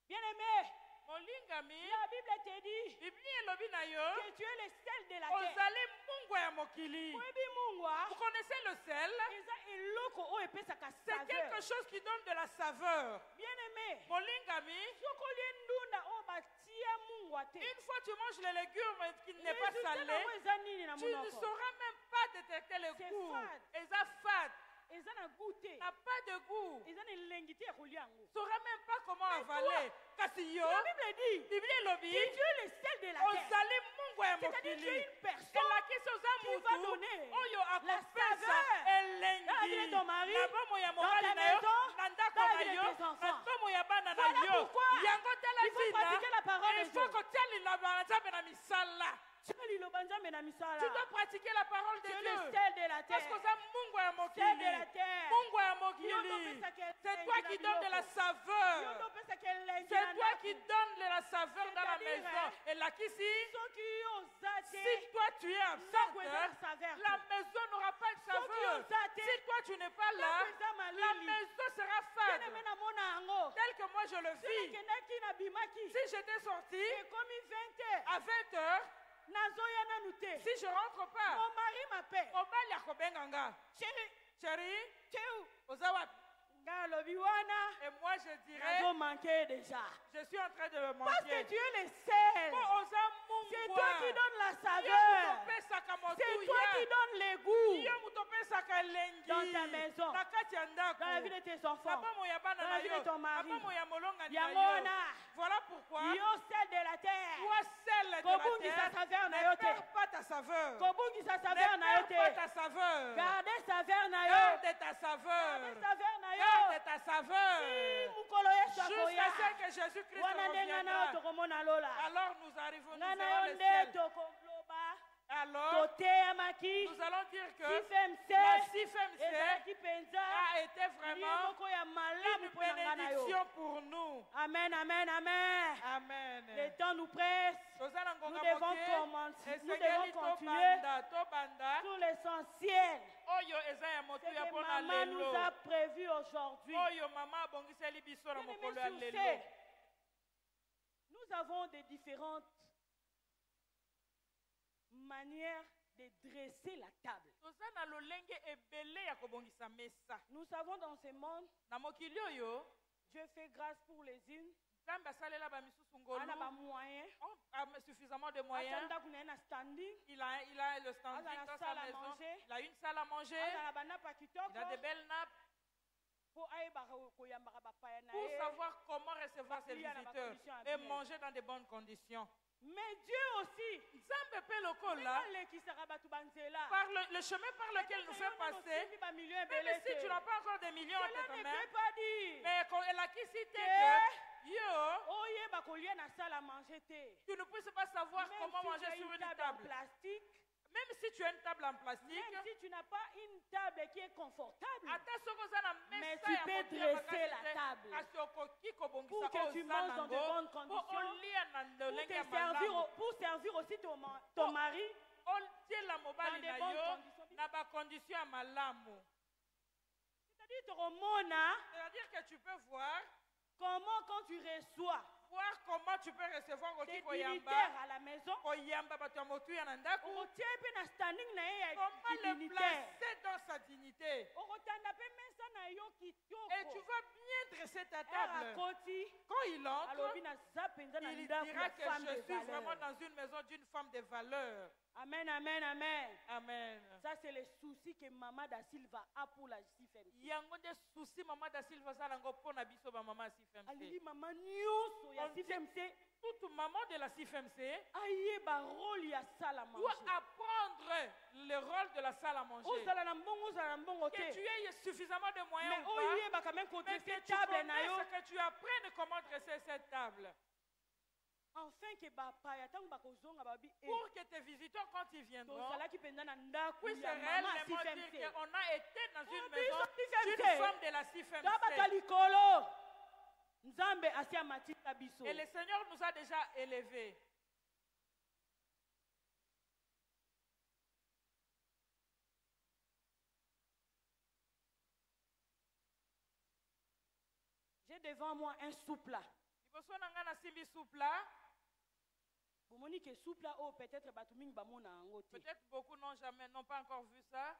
Bien-aimés, La Bible te dit que tu es le sel de la terre. Vous connaissez le sel? C'est quelque chose qui donne de la saveur. Bien-aimé, une fois tu manges les légumes qui n'est pas salé, tu ne sauras même pas détecter le goût. Et ça fade. N'a pas de goût. Tu ne sauras même pas comment avaler. La Bible dit que tu es le sel de la terre. C'est-à-dire que tu es une personne qui va donner la saveur. Là, il est ton mari, dans ta maison, là, il est tes enfants. Voilà pourquoi il faut pratiquer la parole de Dieu. Tu dois pratiquer la parole de Dieu. Tu es le sel de la terre. Parce que ça, sel de la terre. C'est toi qui donnes de la saveur. C'est toi qui donnes de la saveur dans la maison. Et là, si toi tu es absent, la maison n'aura pas de saveur. Si toi tu n'es pas là, la maison sera fade. Tel que moi je le vis. Si j'étais sorti à 20h, si je ne rentre pas, mon mari m'appelle. Chérie, et moi je dirais, je suis en train de me manquer. Parce que tu es le sel. C'est toi qui donnes la saveur. C'est toi qui donnes les goûts dans ta maison, dans la vie de tes enfants, dans la vie de ton mari. Voilà pourquoi, sel de la terre, toi sel de la terre, ne perds pas ta saveur. Ne perds pas ta saveur. Gardez ta saveur. Garde ta saveur. Garde ta saveur. Jusqu'à ce que Jésus-Christ reviendra. Alors nous arrivons, nous serons le sel. Alors, nous allons dire que la CIFMC a été vraiment une bénédiction pour nous. Amen, amen, amen. Amen. Le temps nous presse. Nous devons continuer sur l'essentiel. Ce que maman nous a prévu aujourd'hui. Nous avons des différentes manière de dresser la table. Nous savons dans ce monde, Dieu fait grâce pour les unes. On a moyens. Suffisamment de moyens. Il a le standing dans sa maison. Il a une salle à manger. Il a des belles nappes. Pour savoir comment recevoir ses visiteurs et manger dans de bonnes conditions. Mais Dieu aussi, par le chemin par lequel nous fait passer, même si tu n'as pas encore des millions en tes mains, mais elle a qui cité tu ne peux pas savoir comment manger sur une table plastique. Même si tu as une table en plastique, même si tu n'as pas une table qui est confortable, mais tu peux dresser la table pour que tu manges dans de bonnes conditions, pour servir aussi ton mari dans de bonnes conditions. C'est-à-dire que tu peux voir comment quand tu reçois comment tu peux recevoir des dignitaires à la maison, comment le placer dans sa dignité. Et tu vas bien dresser ta table. Quand il entre, il dira que je suis vraiment dans une maison d'une femme de valeur. Amen, amen, amen. Amen. Ça, c'est le souci que Maman Da Silva a pour la CIFMC. Il y a des soucis, Maman Da Silva, ça pour la biso, Maman CIFMC. Ali Maman Nyos, ya CIFMC. Toute maman de la CIFMC doit apprendre le rôle de la salle à manger. Que tu aies suffisamment de moyens ou pas, mais que tu apprennes comment dresser cette table. Enfin pour que tes visiteurs, quand ils viendront, puissent réellement dire qu'on a été dans une maison d'une femme de la CIFMC. Et le Seigneur nous a déjà élevés. J'ai devant moi un soupe là. Peut-être beaucoup n'ont pas encore vu ça.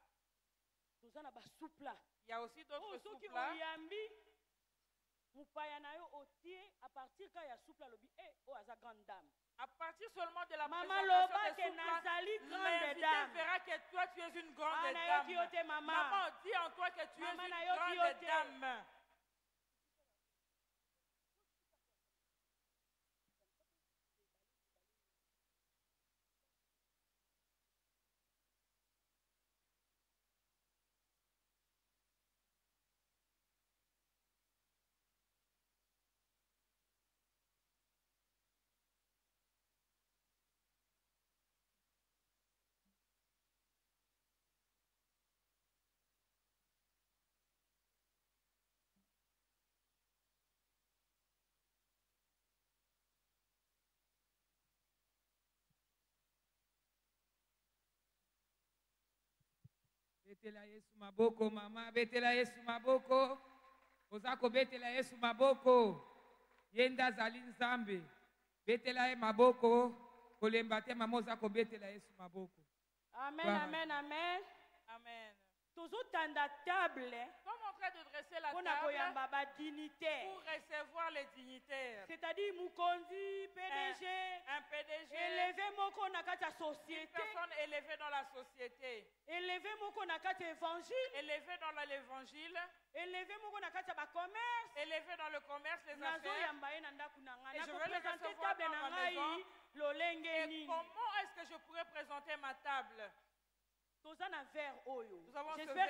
Il y a aussi d'autres soupes là. À partir seulement de la présentation des soupes là, l'invité verra que toi tu es une grande dame. Maman dit en toi que tu es une grande dame. Betela Yesu maboko mama, betela Yesu maboko. Ozako betela Yesu maboko. Yenda zali nzambe. Betela ye maboko. Kolemba te mama ozako betela Yesu maboko. Amen, amen, amen. Amen. Toujours tanda table. Comme en train de dresser la table pour recevoir les dignitaires. C'est-à-dire Mukonzi, PDG, un PDG, élevé moko na kati société, une personne élevée dans la société, élevé moko na kati évangile, élevé dans l'évangile, élevé moko na kati ba commerce, élevé dans le commerce, les affaires. Et je veux le recevoir dans ma maison. Et comment est-ce que je pourrais présenter ma table? J'espère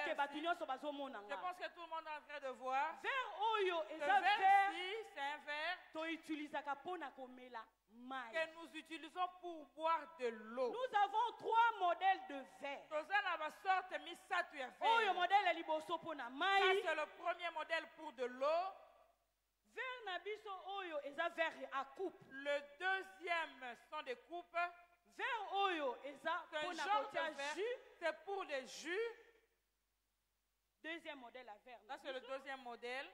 que je pense que tout le monde est en train de voir. Ce verre-ci, c'est un verre que nous utilisons pour boire de l'eau. Nous avons 3 modèles de verre. Ça, c'est le premier modèle pour de l'eau. Le deuxième sont des coupes. C'est pour les jus. Deuxième modèle à verre. Ça, c'est le deuxième modèle.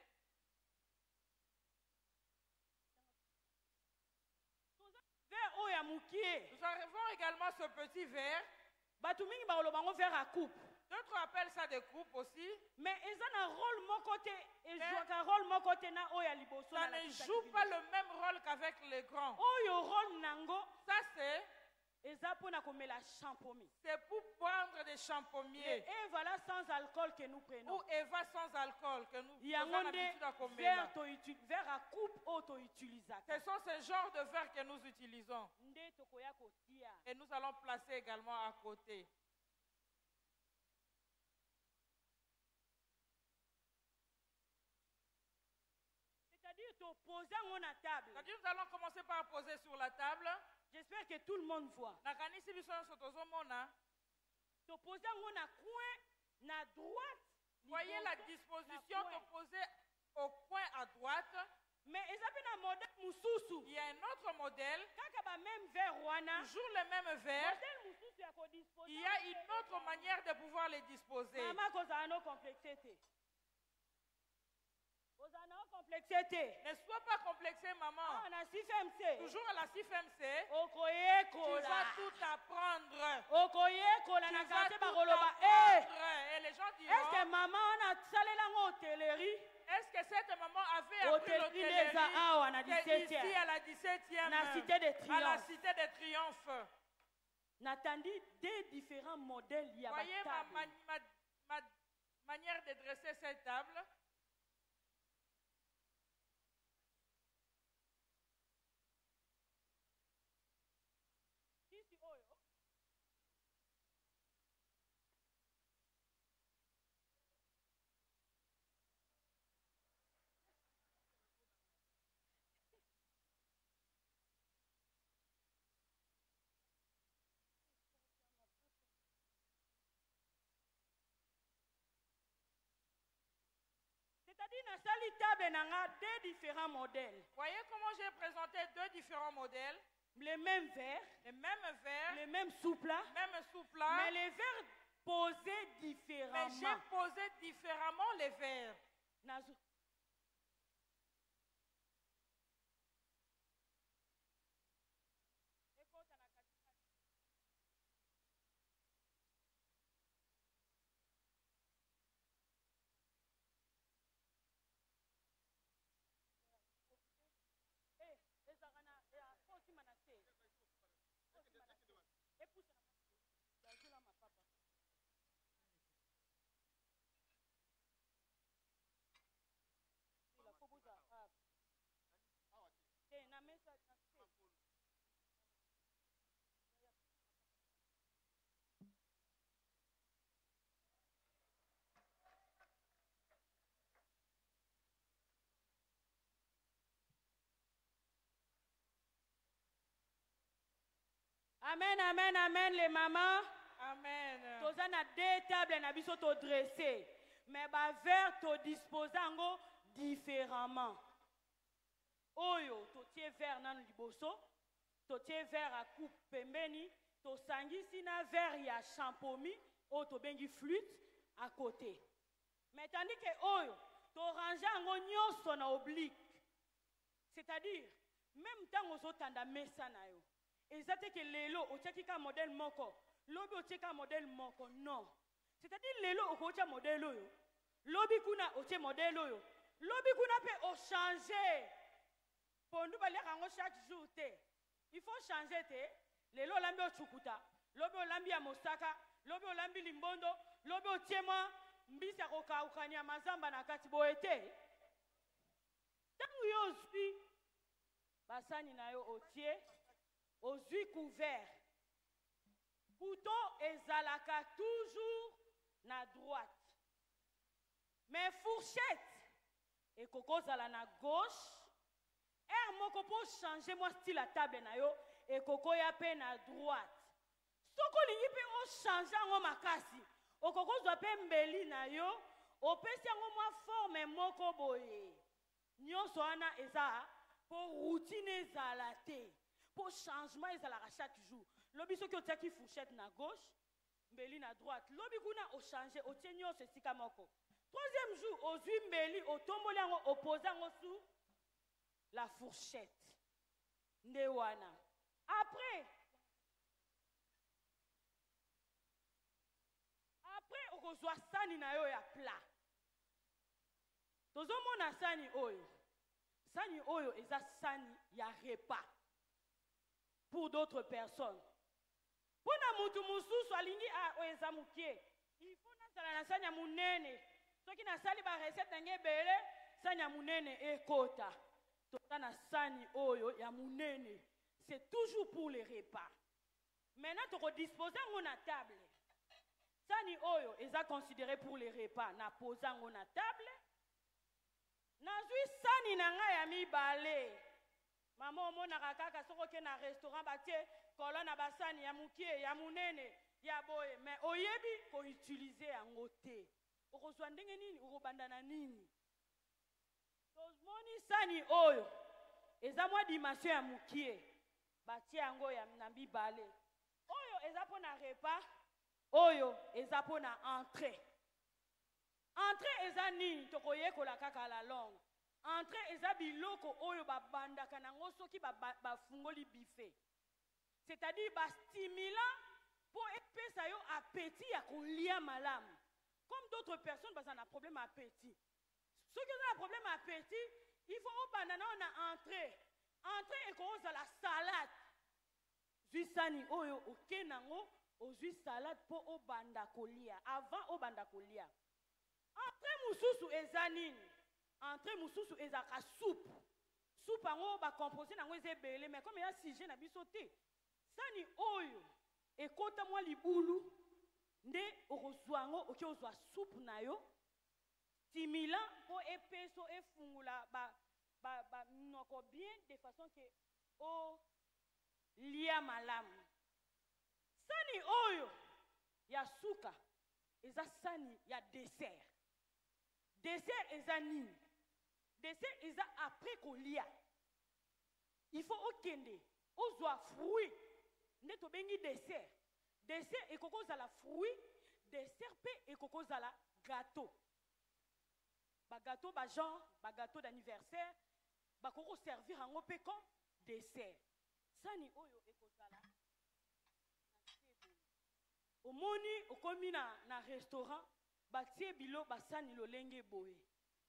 Nous avons également ce petit verre. D'autres appellent ça des coupes aussi. Mais ça ne joue pas le même rôle qu'avec les grands. Ça, c'est pour prendre des champomiers. Et voilà sans alcool que nous prenons. Ou Eva sans alcool que nous avons l'habitude à commettre. Ce sont ces genres de verres que nous utilisons. Et nous allons placer également à côté. C'est-à-dire nous allons commencer par poser sur la table. J'espère que tout le monde voit. Voyez la disposition de poser au coin à droite. Mais il y a un autre modèle. Toujours le même verre. Il y a une autre manière de pouvoir les disposer. Ne sois pas complexé, maman. Toujours à la CIFMC. Tu vas tout apprendre. Et les gens diront, est-ce que maman est-ce que cette maman avait appris l'hôtellerie ici à la 17e, à la cité des Triomphes? N'attendez des différents modèles. Voyez ma manière de dresser cette table. Deux différents modèles. Voyez comment j'ai présenté 2 différents modèles. Les mêmes verres. Les mêmes verres. Les mêmes souplas. Mais les verres posés différemment. Mais j'ai posé différemment les verres. Amen, amen, amen, les mamans. Amen. Toza na deux tables na biso to dressé. Mais ba verre to disposé ango différemment. Oyo to tie verre nanu liboso, to tie verre à coupe pembeni, to sangisi na verre ya champomi, o to bengi flûte à côté. Mais tandis que oyo to ranger ango nyonso na oblique. C'est-à-dire même tant ozo tanda mesa na yo. Ezate que lelo o tiaki ka modèle moko, lobi o tiaka modèle moko non. C'est-à-dire lelo o ko tia modèle oyo. Lobi kuna o tia modèle oyo. Lobi kuna pe o changer. Pondu ba leka ngo chaque jour te. Il faut changer te. Lelo lambi o chukuta, lobi o lambi ya mosaka, lobi o lambi limbondo, lobi o tiema mbisa ko kaukanya mazamba na kati boete. Tangu yo zwi basani na yo otie aux yeux couverts. Couteau ezalaka toujours na droite. Mais fourchette et koko zala na gauche. Er moko po changer moi style à table na yo et koko ya pe na droite. Soko lingi pe o changer ngo makasi. O koko zwa pe mbeli na yo, o pesi ngo moi forme moko boye. Nyonso ana eza pour routine ezalate. Pour changement ezalaka chaque jour. Lobi soki o tiaki fourchette na gauche, mbeli na droite. Lobi kuna o changer, o tie nyonso esika moko. Troisième jour, o zwi mbeli, o tomboli yango, o pose yango sous la fourchette. Nde wana. Après, o kozwa sani na yo ya plat. Tozomona sani oyo. Sani oyo eza sani ya repas. Pour d'autres personnes. Pour na mutu mususu alingi a eza mukie. Il faut na sala na sani ya munene. Soki na sali ba recette nge bele, sani ya munene ekota. Tota na sani oyo ya munene. C'est toujours pour les repas. Maintenant toko disposer ngo na table. Sani oyo eza considéré pour les repas. Na posa ngo na table. Nazui sani na nga ya mibale. Maman omonaka kaka soko ke na restaurant batie kolona basani ya mukie ya munene ya boye mais oyebi ko utiliser yango te. Okozwa ndenge nini okobandana nini? Tozmoni sani oyo eza mwa dimension ya mukie batie yango ya na mibale. Oyo eza pona repas, oyo eza pona entrée. Entrée eza nini tokoyekola kaka la langue. Entrée eza biloko oyo babandaka nango soki bafungoli buffet. C'est-à-dire stimulant pour epesa yo appétit ya kolia malamu. Comme d'autres personnes bazana na problème appétit. Ceux qui ont un problème appétit, il faut au banana on a entrée. Entrée et cause la salade. Zuisani oyo okenango ozui salade pour au banda kolia avant au banda kolia. Entrée mususu ezanini. Entrée mususu ezaka soupe. Soupe ango ba composé nango ezebele mais comme il y a sujet na bisoté. Sani oyo ekota mwa libulu nde okozwango oki ozwa soupe na yo. Stimulant pour épeso et fungula ba noko bien de façon que o lia malamu. Sani oyo ya suka eza sani ya dessert. Dessert eza nini? Dessert eza après kolia. Il faut okende ozwa fruit nde to bengi dessert. Dessert ekoko za la fruit, dessert pe ekoko za la gâteau. Ba gâteau ba genre, ba gâteau d'anniversaire, ba koko servir en pe comme dessert. Sani oyo ekozala. Omoni okomi na restaurant, ba tie bilo ba sani lolenge boye.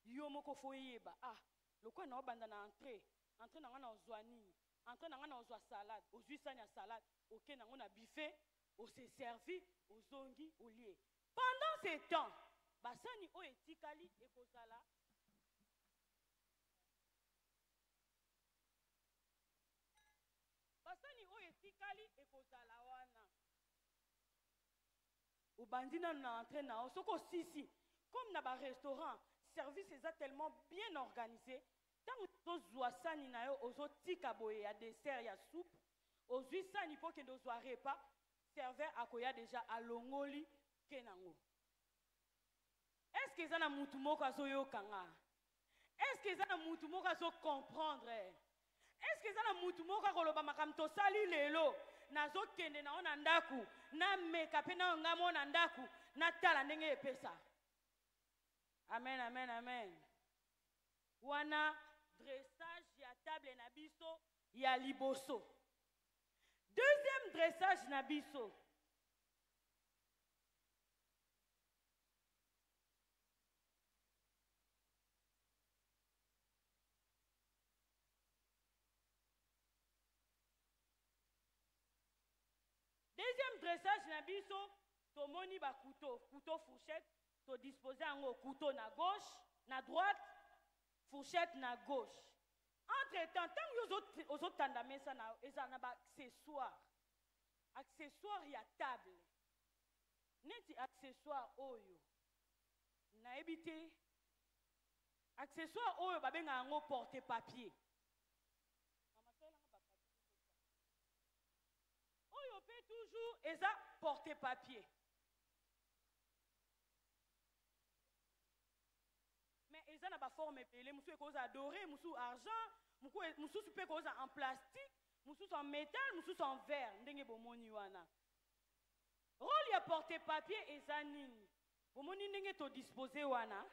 Yo moko foyeba. Ah, lokwa na obanda na entrée. Entrée na nga na ozwa nini? Entrée na nga na ozwa salade, ozwi sani ya salade, oké na nga na buffet, o se servi, ozongi, olie. Pendant ce temps, basani o etikali ekozala basani o etikali ekozala wana obandina na entrée na soko sisi comme na ba restaurant service est tellement bien organisé tant tozwa sani na yo ozotika boye ya dessert ya soupe ozwi sani po kende ozwa repas serveur akoya déjà alongoli kenango. Est-ce que ça na mutu moko azoyoka nga? Est-ce que ça na mutu moko azo comprendre? Est-ce que ça na mutu moko akoloba makambo tosali lelo nazokende na ona ndaku na meka pe na ngamo na ndaku na tala ndenge epesa? Amen, amen, amen. Wana dressage ya table na biso ya liboso. Deuxième dressage na biso. Deuxième dressage na biso, tomoni ba couteau fourchette, to disposer en couteau na gauche, na droite, fourchette na gauche. Entre-temps, tant que vous autres tandamé ça na ezana ba accessoire ya table. Neti accessoire oyo. Na ebité accessoire oyo babenga ngo porte papier. Oyo peut toujours eza porte papier. Mais eza na ba forme pelé, musu ekoza doré, musu argent, musu peut ekoza en plastique, musu en métal, musu en verre, ndenge bomoni wana. Rôle ya porte papier eza nini? Bomoni ndenge to disposer wana,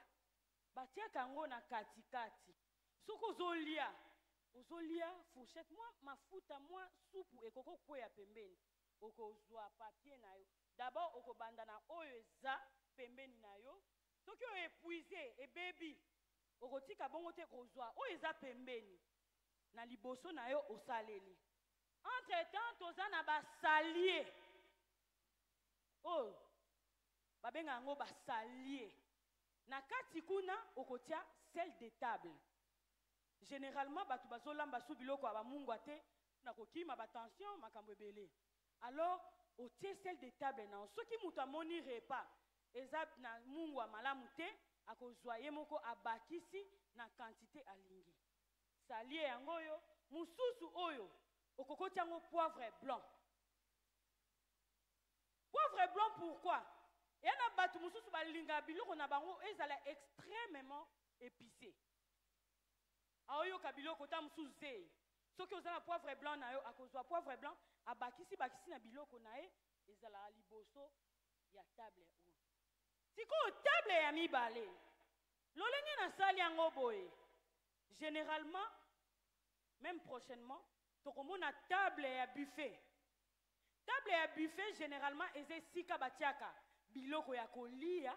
batia kango na katikati. Soko zolia fourchette moi mafuta moi soupe ekoko kwea pembeni. Okozwa papier na yo. D'abord okobanda na oyo eza pembeni na yo. Soki o épuisé et baby okotika bongo te kozwa oyo eza pembeni na liboso na yo osaleli. Entre-temps toza na basalier. Oh babenga ngo basalier. Na kati kuna okotia sel de table. Généralement batu bazolamba su biloko aba mungwa te na kokima ba tension makambo ebele. Alors otie sel de table na soki mutu amoni repas eza na mungwa malamu te akozwa ye moko abakisi na quantité alingi. Salier yango yo mususu oyo okokotia ngo poivre blanc. Poivre blanc pourquoi? Yana batu mususu balinga biloko na bango ezala extrêmement épicé. Aoyo kabiloko ta mususu zei. Soki ozana poivre blanc na yo akozwa poivre blanc abakisi na biloko na ye ezala liboso ya table oyo. Siko table ya mibale. Lolenge na sali yango boye. Généralement même prochainement tokomona table ya buffet. Table ya buffet généralement ezesika batiaka biloko ya kolia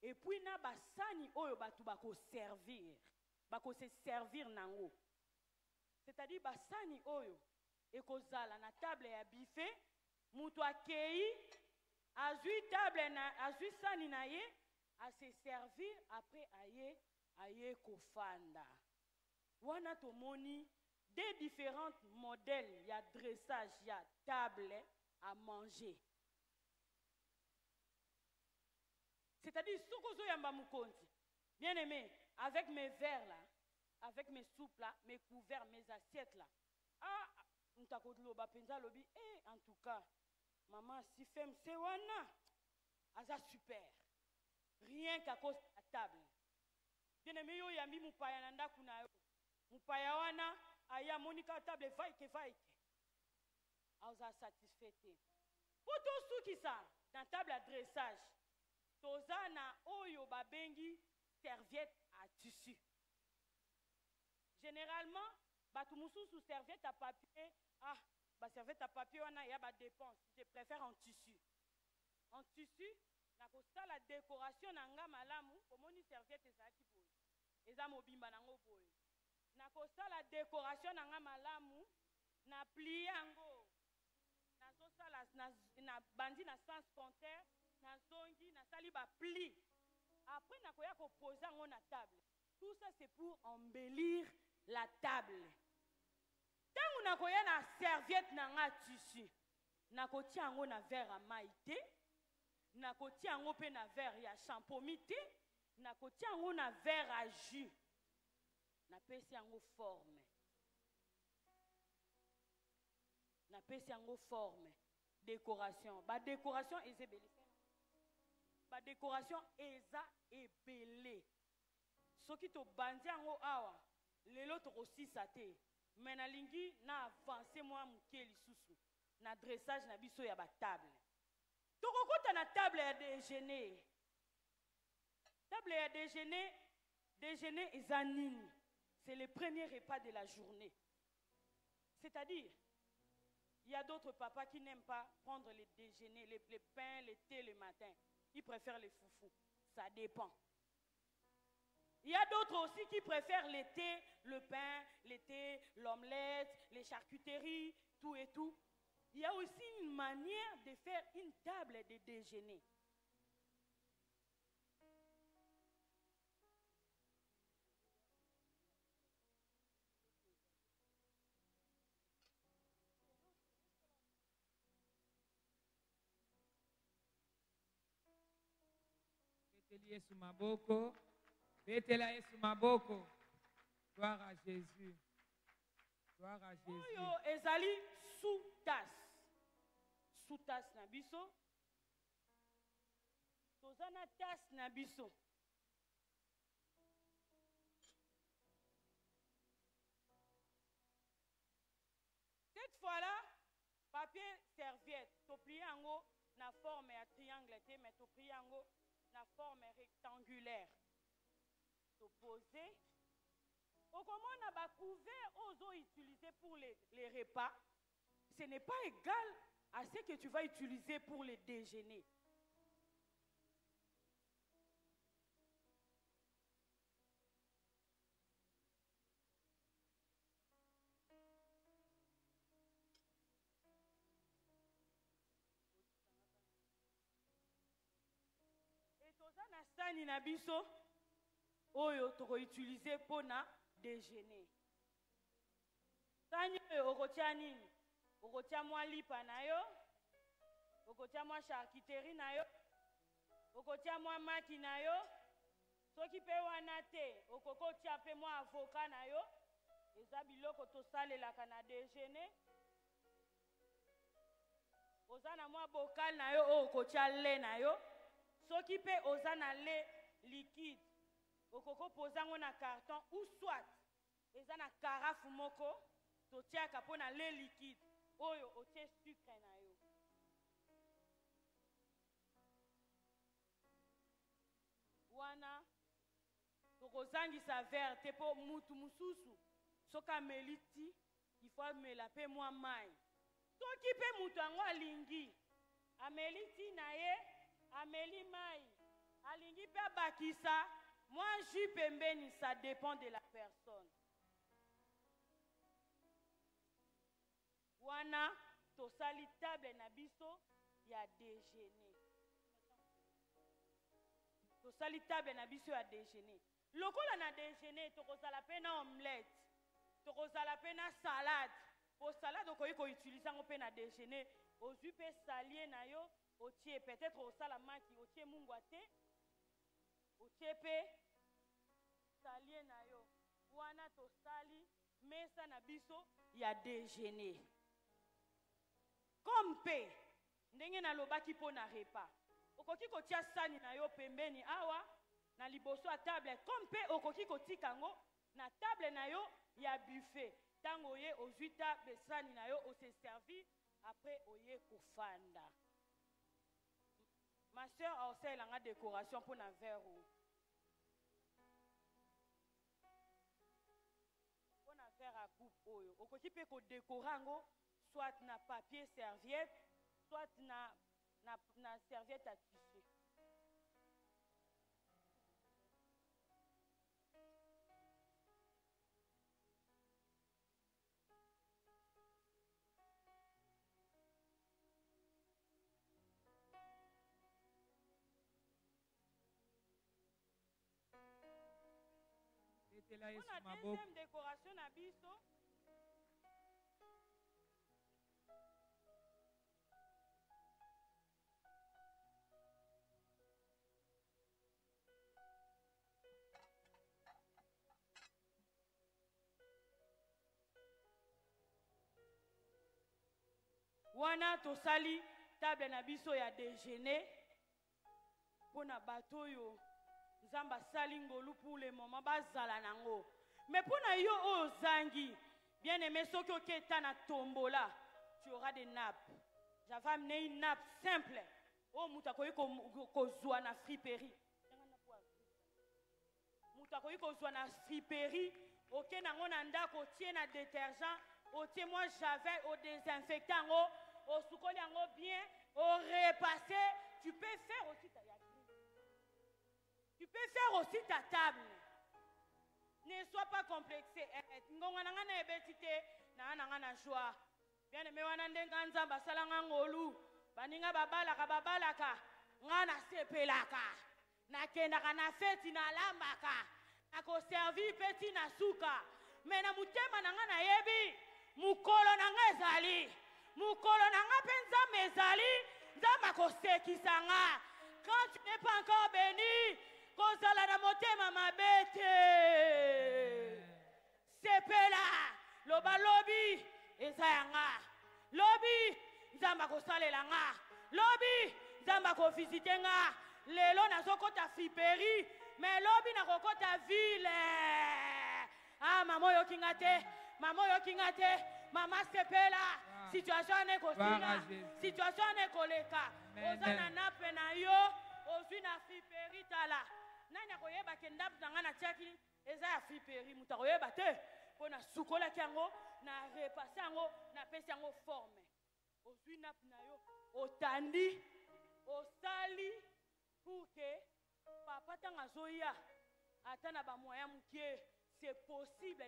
et puis na basani oyo batu bako servir. Bako se servir nango. C'est-à-dire basani oyo ekozala na table ya buffet mutu akei azui table na azui sani na ye a se servir après aye kofanda. Wana tomoni des différents modèles ya dressage ya table à manger. C'est-à-dire sokozo yamba mukonzi. Bien aimé, avec mes verres là, avec mes soupes là, mes couverts, mes assiettes là. Ah, ntakodloba penza lobi en tout cas, maman si femme c'est wana. Aza super. Rien qu'à cause de la table. Bien aimé yo yambi mupaya nanda kuna yo. Mupaya wana aya monika table vaike. Aza satisfait. Poto suki sa dans table à dressage. Toza na oyo babengi serviette à tissu. Généralement, batu mususu serviette à papier, serviette à papier wana ya ba dépense. Je préfère en tissu. En tissu, na kosa la décoration nanga malamu, komoni serviette ezaki boye. Eza mobimba nango boye. Na kosa la décoration nanga malamu, na plier yango. Na sala na bandi na sens contraire, na zongi na sali ba pli. Après na koya ko poser yango na table. Tout ça c'est pour embellir la table. Tangu na koya na serviette nanga tissu. Na kotia yango na verre à maïté. Na kotia yango pe na verre ya champomité. Na kotia yango na verre à jus. Na pesi yango forme. na pesi yango forme décoration ba décoration ezebele ba décoration eza ebele soki to bandi yango awa lelo tokosisa te mais nalingi na avance moi moke lisusu na dressage na biso ya batable tokokota na table ya déjeuner. Table à déjeuner, déjeuner eza nini? C'est le premier repas de la journée. C'est-à-dire, il y a d'autres papas qui n'aiment pas prendre les déjeuners, les pains, les thés le matin. Ils préfèrent les foufous. Ça dépend. Il y a d'autres aussi qui préfèrent les thés, le pain, les thés, l'omelette, les charcuteries, tout et tout. Il y a aussi une manière de faire une table de déjeuner. Yesu maboko, betela Yesu maboko. Gloire à Jésus. Gloire à Jésus. Oyo ezali sous-tasse. Sous-tasse na biso. Tozana tasse na biso. Cette fois-là, papier serviette, to plié yango na forme ya triangle te, mais to plié yango na forme rectangulaire. To poser. Au comment on a ba couvert aux utilisés pour les repas, ce n'est pas égal à ce que tu vas utiliser pour les déjeuners. Et toza na sani na biso oyo toko utiliser pour na déjeuner. Sani okotia nini? Okotia mwa lipa na yo, okotia mwa charcuterie na yo, okotia mwa maki na yo, soki pe wana te, okokotia pe mwa avocat na yo, eza biloko tosalelaka na déjeuner. Oza na mwa bocal na yo, okotia lait na yo, soki pe oza na lait liquide, okoko pozango na carton ou soit eza na carafe moko totiaka po na lait liquide oyo otie sucre na yo. Wana tokozangisa verre te po mutu mususu soka meliti il faut amela pe mwa mai. Soki pe mutu yango alingi ameliti na ye ameli mai alingi pe bakisa moi jus pembeni, ça dépend de la personne. Wana tosali table na biso ya déjeuner. Tosali table na biso ya déjeuner. Lokola na déjeuner tokozala pe na omelette, tokozala pe na salade. Pour salade okoki ko utiliser ngo pe na déjeuner, ozui pe salier na yo, otie peut-être au salamaki, otie mungwa te. Ochepe salier na yo wana tosali mesa na biso ya déjeuner. Comme pe ndenge na lobaki po na repas okoki kotia sani na yo pembeni awa na liboso ya table comme pe okoki kotika ngo na table na yo ya buffet tango ye ozwi table sani na yo ose servi après oye kofanda. Ma soeur a aussi la décoration pour na verre. Pour na verre à coupe oyo. Okoki pe ko décorango soit na papier serviette, soit na serviette à tissu. On a deuxième décoration na biso. wana tosali table na biso ya déjeuner pona bato yo nzamba sali ngolu pour le moment bazala nango mais pona yo ozangi bien aimé soki oketa na tombola tu auras des nappes. J'avais amené une nappe simple oh mutakoyi kozwa na friperie mutakoyi kozwa na friperie oke nango na ndako tie na détergent otie moi javel au désinfectant au sukoli yango bien au repasser tu peux faire aussi ta tu peux faire aussi ta table. Ne sois pas complexé. Ngonga nanga na ebetite na nanga na joie. Bien aimé wana ndenga nzamba salanga ngolu. Baninga babalaka ngana sepelaka. Na kendaka na feti na lambaka. Na ko servi peti na suka. Mais na mutema nanga na yebi mukolo nanga ezali. Mukolo nanga penza mezali nzamba ko sekisanga. Quand tu n'es pas encore béni, kozala na motema mabete sepela loba lobi ezayanga lobi nzamba kosalela nga lobi nzamba kovisite nga lelo nazokota friperi mais lobi nakokota ville ah mama oyokinga te mama sepela situation ekosila situation ekoleka oza na nape na yo ozwi na friperi tala nani akoyeba ke ndapu na nga na tiaki eza ya friperi moto akoyeba te mpo na sukolaki yango na repase yango na pesi yango forme ozwi napu na yo otandi osali pour ke papa ntango azoya ata na bamoyen mokie c'est possible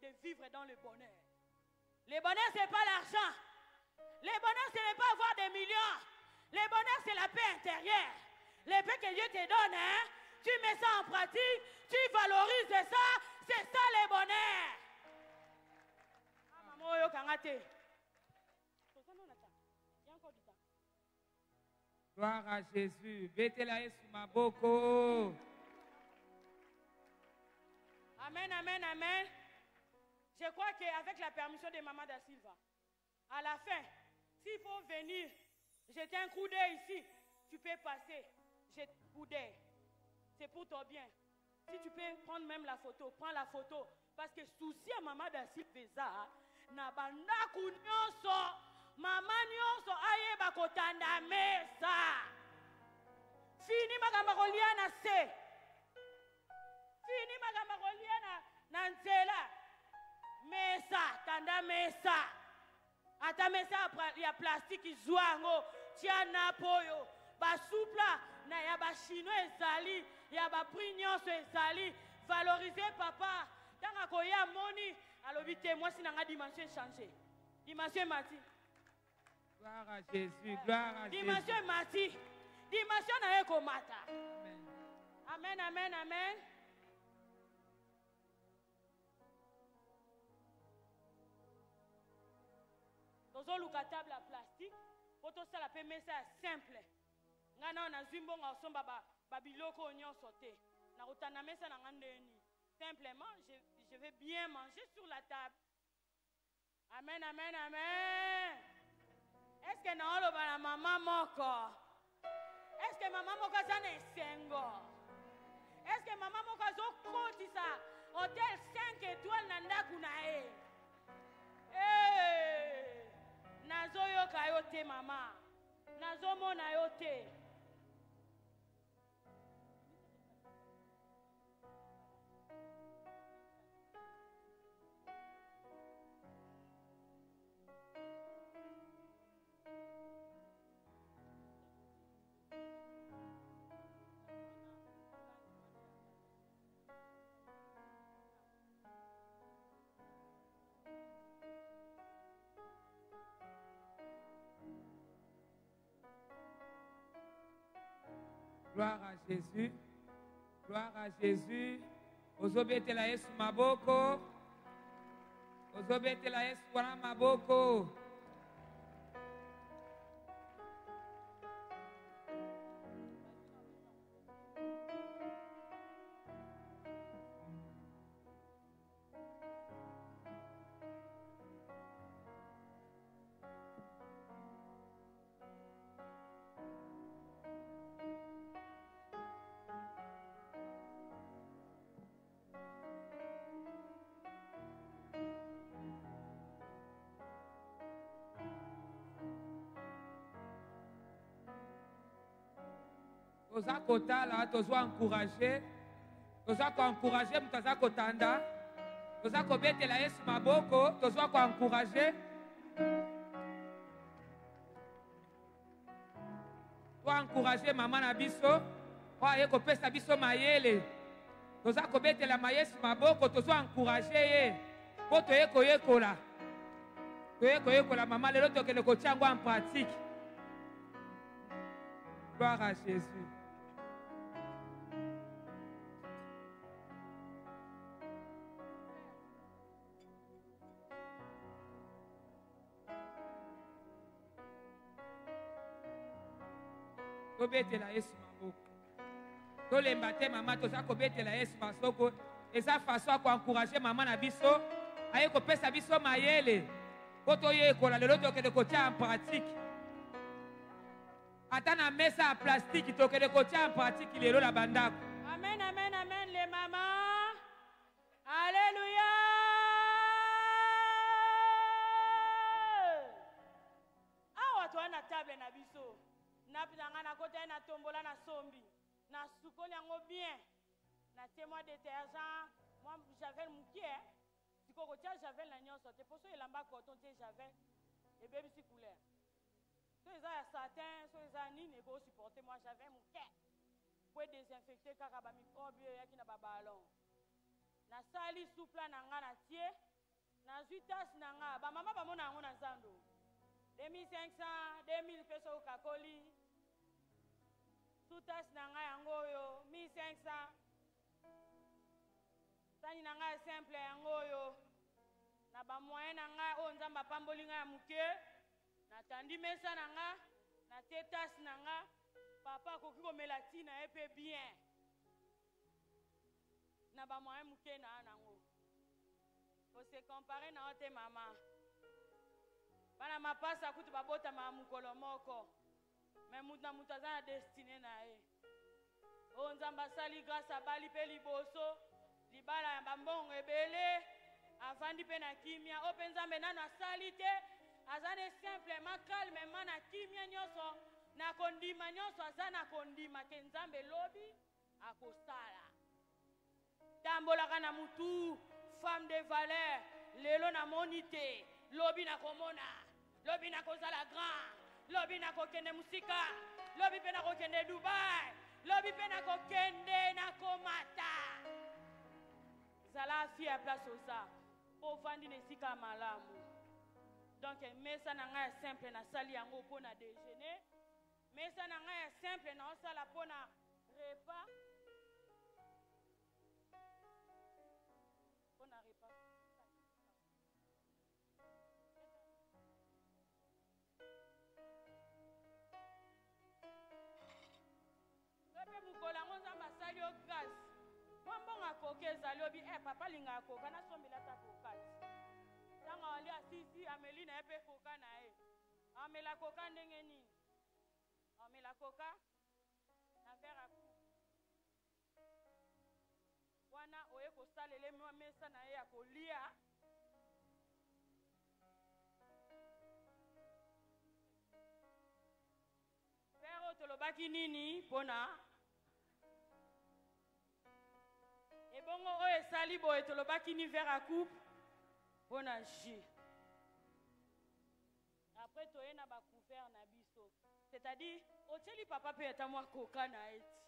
de vivre dans le bonheur. Le bonheur c'est pas l'argent, le bonheur ce n'est pas avoir des millions, le bonheur c'est la paix intérieure. Les paix que Dieu te donne, hein, tu mets ça en pratique, tu valorises ça, c'est ça le bonheur. Maman, yo kangate. Gloire à Jésus. Betela Yesu maboko. Amen, amen, amen. Je crois qu'avec la permission de Maman Da Silva, à la fin, s'il faut venir jeter un coup d'œil ici, tu peux passer. Jette coup d'œil. C'est pour ton bien. Si tu peux prendre même la photo, prends la photo. Parce que souci à Maman Da Silva, na bandaku nyonso, Maman nyonso aye bakotanda mesa. Fini magamba kolia na se. Fini magamba kolia na nzela. Mesa, tanda mesa. Ata mesa ya plastique zwango, tia na poyo. Basupla na ya ba chinois ezali, ya ba prix nyonso ezali. Valoriser papa. Tanga koya moni, alobi te moi si nanga dimension changer. Dimension mati. Gloire à Jésus, gloire à dimension Jésus. mati. Dimension na eko mata. Amen. Amen, amen, amen. Tozoluka table à plastique, poto sala pe mesa simple. Ngana na zimbonga osomba ba biloko nyonso te. Na kotana mesa na ngandeni. Simplement, je vais bien manger sur la table. Amen, amen, amen. Est-ce que na oloba na mama moko? Est-ce que maman moko zana esengo? Est-ce que maman moko zo kotisa hôtel 5 étoiles na ndaku na e? Eh! Nazo yoka yo te mama. Nazo mona yo te. Gloire à Jésus. Gloire à Jésus. Ozobetela Yesu maboko. Ozobetela Yesu wana maboko. Toza kotala, toza encourager. Toza ko encourager mutaza kotanda. Toza ko betela Yesu maboko, toza ko encourager. Toza encourager maman na biso. Wa ye ko pesa biso mayele. Toza ko betela Yesu maboko, toza encourager ye. Po toye koyekola. Toye koyekola maman lelo tokende kotia ngo en pratique. Gloire à Jésus. Tobetela Yesu maboko. Tolemba te mama toza kobetela Yesu masoko. Eza façon ko encourager maman na biso, aye ko pesa biso mayele. Po toye kola lelo tokende kotia en pratique. Ata na mesa en plastique tokende kotia en pratique lelo la bandako. Amen, amen, amen les mamans. Alléluia. Awa to na table na biso. Napidanga na kote na tombola na sombi. Na sukoli yango bien. Na témoin détergent. Moi j'avais mukie. Siko kotia j'avais la nyonso te poso elamba coton te j'avais et baby si couleur. So eza ya satin, so eza nini eko supporter moi j'avais mukie. Pour désinfecter kaka ba microbe yaki na ba ballon. Na sali soupla na nga na tie. Na zuitas na nga ba mama ba mona ngo na zando. 2500, 2000 pesos kakoli. Soutas na nga yango yo 1500. Tani na nga simple yango yo. Na ba moyen na nga o nzamba pamboli nga ya muke. Na tandi mesa na nga, na tetas na nga. Papa koki komela tina epe bien. Na ba moyen muke na nango. Ko se comparer na ote mama. Bana mapasa kutu babota ma mukolo moko. Mais mutu aza destiné na e. O nzamba sali grâce a bali pe liboso. Libala ya bambongo ebele. Avandi pe na kimia. O pe nzambe nano asali te. Azane simplement calme na kimia nyonso. Na kondima nyonso azana kondima ke nzambe lobi akosala. Tambolaka na mutu. Femme de valeur. Lelo na monite. Lobi na komona. Lobi na kozala grand. Lobi na kokende musika. Lobi pe na kokende Dubai. Lobi pe na kokende na komata. Zala fi a place oza. Po vandi nesika malamu. Donc mesa na nga simple na sali yango po na déjeuner. Mesa na nga simple na osala po na repas. Po na repas. Mukola ngo nzamba sali o grâce. Mwambonga koke zalobi papa linga koka na sombela ta kokati. Tanga wali asisi Amelie na epe koka na e. Amela koka ndenge nini? Amela koka na vera ku. Wana oye ko salele mwa mesa na e ya kolia. Pero tolobaki nini pona ebongo oyo esali boye tolobaki ni verre à coupe pona jus. Après toye na ba couvert na biso. C'est-à-dire oteli papa pe eta mwa koka na eti.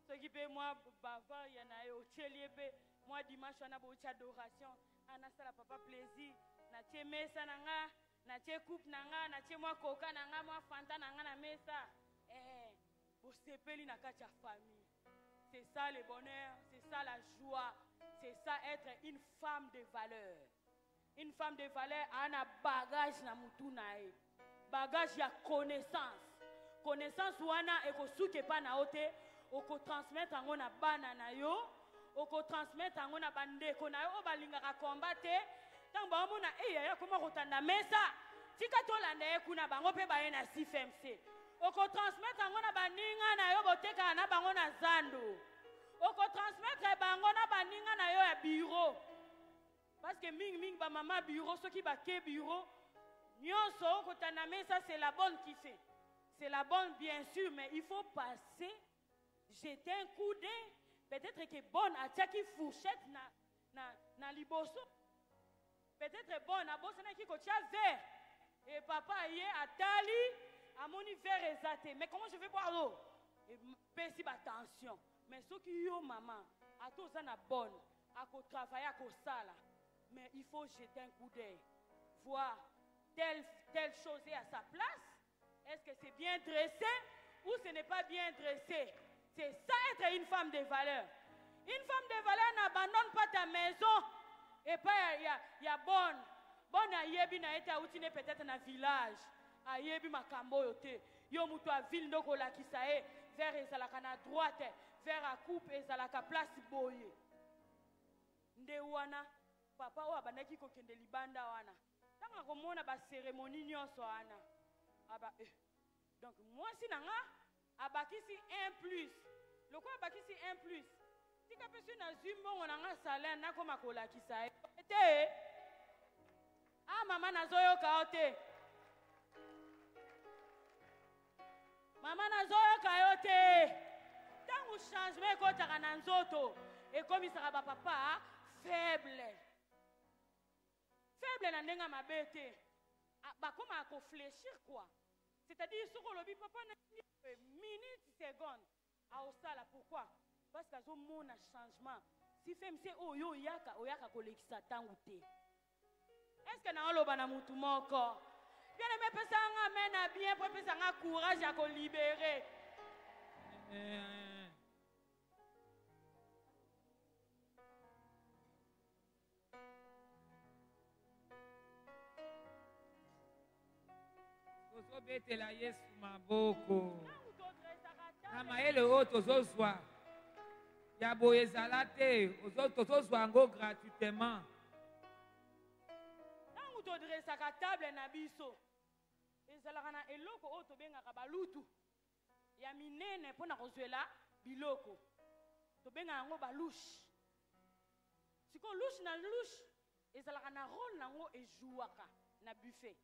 Soki pe mwa bava ya na yo oteli pe mwa dimanche na bo adoration ana sala papa plaisir na tie mesa na nga na tie coupe na nga na tie mwa koka na nga mwa fanta na nga na mesa. Osepeli na kati ya famille. C'est ça le bonheur, c'est ça la joie, c'est ça être une femme de valeur. Une femme de valeur a un bagage na mutu nae. Bagage ya connaissance. Connaissance wana ekosuke pa na ote, oko transmettre ngo na bana na yo, oko transmettre ngo na bandeko na yo o balingaka combattre. Tant ba omona ya koma kotanda mesa, tika tolanda ye kuna bango pe ba ye na CFMC. Oko transmettre ngo na baninga na yo boteka na bango na zando. Oko transmettre bango na baninga na yo ya bureau. Parce que ming ba mama bureau soki ba ke bureau nyonso kotana mesa c'est la bonne qui fait. C'est la bonne bien sûr mais il faut passer jeter un coup d'œil. Peut-être que bonne a qui fourchette na liboso. Peut-être bonne a bossé qui kotia vert. Et papa y est à tali à mon hiver exaté. Mais comment je vais boire l'eau? Et pèse attention. Mais ceux qui yo maman, à tous ça na bonne, à ko travailler à ko sala. Mais il faut jeter un coup d'œil. Voir telle chose est à sa place. Est-ce que c'est bien dressé ou ce n'est pas bien dressé? C'est ça être une femme de valeur. Une femme de valeur n'abandonne pas ta maison. Et pas il y a bonne. Bonne a yebi na été outine peut-être dans village. A yebi makambo yote. Yo mutu a ville ndoko la kisae vers ezalaka na droite, vers a coupe ezalaka place boye. Nde wana papa o abandaki ko kende libanda wana. Tanga komona ba cérémonie nyonso wana. Aba donc moi si nanga abakisi 1+. Loko abakisi 1+. Tika pesu na zimbo nanga salaire na koma kola kisae. Ete ah mama nazoyo kaote. Mama nazoyo kaote. Tangu changement ko taka na nzoto e komi saka ba papa faible. Faible na ndenga mabete. Ba koma ko fléchir quoi. C'est-à-dire ce que le papa na minute seconde a osala pourquoi? Parce que zo mona changement. Si femme c'est oyo oyaka kolekisa tangu te. Est-ce que na oloba na mutu moko? Bien aimé pesa nga mena bien pour pesa nga courage à ko libérer. Betela Yesu maboko. Kama ele o tozozwa. Ya boyezala te, tozozwa ngo gratuitement. Tangu todresaka table na biso. Ezalaka na eloko o tobengaka balutu. Ya minene pona kozwela biloko. Tobengaka ngo balouche. Siko louche na louche, ezalaka na rôle nango ejouaka na buffet.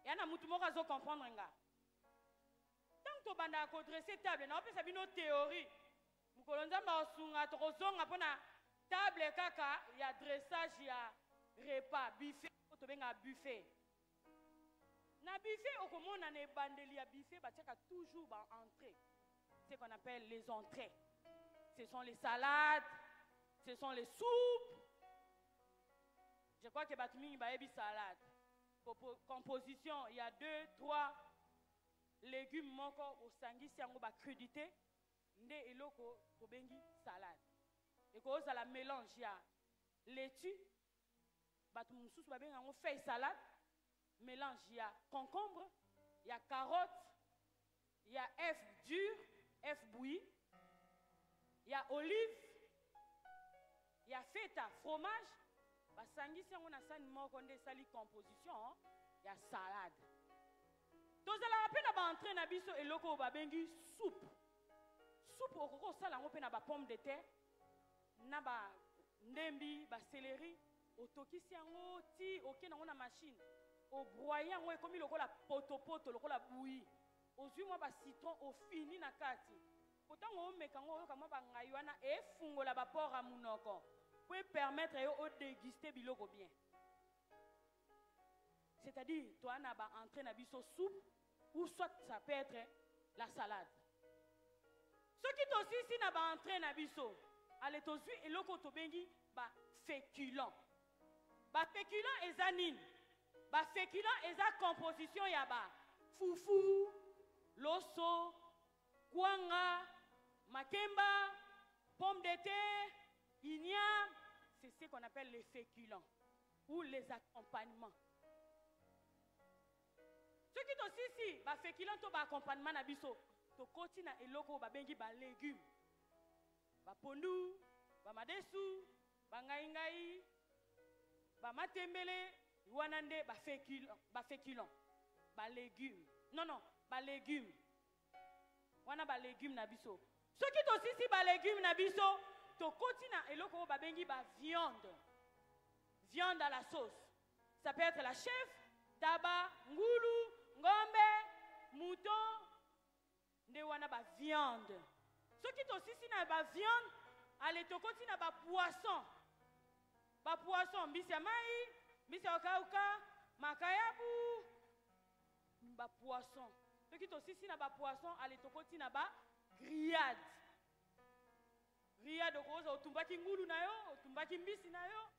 Yana mutu moko azo comprendre nga. Tant to banda ko dresser table na opesa bino théorie. Mukolo nzamba osunga to kozonga pona table kaka ya dressage ya repas buffet to benga buffet. Na buffet okomona na bandeli ya buffet batiaka toujours ba entrée. Ce qu'on appelle les entrées. Ce sont les salades, ce sont les soupes. Je crois que batumi ba ebi salade. Composition, il y a 2, 3 légumes moko au sangisi yango ba crudité nde eloko to bengi salade. Et ko za la mélange ya laitue batu mususu ba benga ngo feuille salade, mélange ya concombre, il y a carotte, il y a œuf dur, œuf bouilli, il y a olive, il y a feta, fromage. Basangisi yango na sani moko nde sali composition ya salade. Tozala rapena ba entrer na biso eloko ba bengi soupe. Soupe okoko sala ngo pe na ba pomme de terre, na ba ndembi, ba céleri, otokisi yango ti oke na ngo na machine. O broyer yango ekomi lokola poto lokola bouilli. Ozwi mo ba citron au fini na kati. Potango o meka ngo yoka mo ba ngai wana e fungola ba pora munoko. Pour permettre de déguster biloko bien. C'est-à-dire, toi, tu as entré dans la soupe, ou soit ça peut être la salade. Ce qui est aussi, si tu as entré dans la soupe, allez, tu as et l'autre, tu as féculent. Féculent est zanine. Féculent est la composition, il y a foufou, loso, kwanga, makemba, pomme de terre, igname, c'est ce qu'on appelle les féculents ou les accompagnements. Ce qui est aussi ici, les féculents, tu as accompagnement na biso, tu continue et loko ba bengi ba légumes, ba pondu, ba madesu, ba ngaingai, ba matembele, wanande ba féculents, ba légumes. Non, ba légumes. Wana ba légumes na biso. Ce qui est aussi ici, ba légumes na biso. To continue et loko ba bengi ba viande. Viande à la sauce. Ça peut être la chèvre, tabac, ngoulou, ngombe, mouton. Nde wana ba viande. Ce qui aussi si na ba viande, allez tokoti na ba poisson. Ba poisson, mbisi ya mai, mbisi ya okauka, makayabu, ba poisson. Ce qui aussi si na ba poisson, allez tokoti na ba grillade. Grillade okoza otumbaki ngulu na yo, otumbaki mbisi na yo,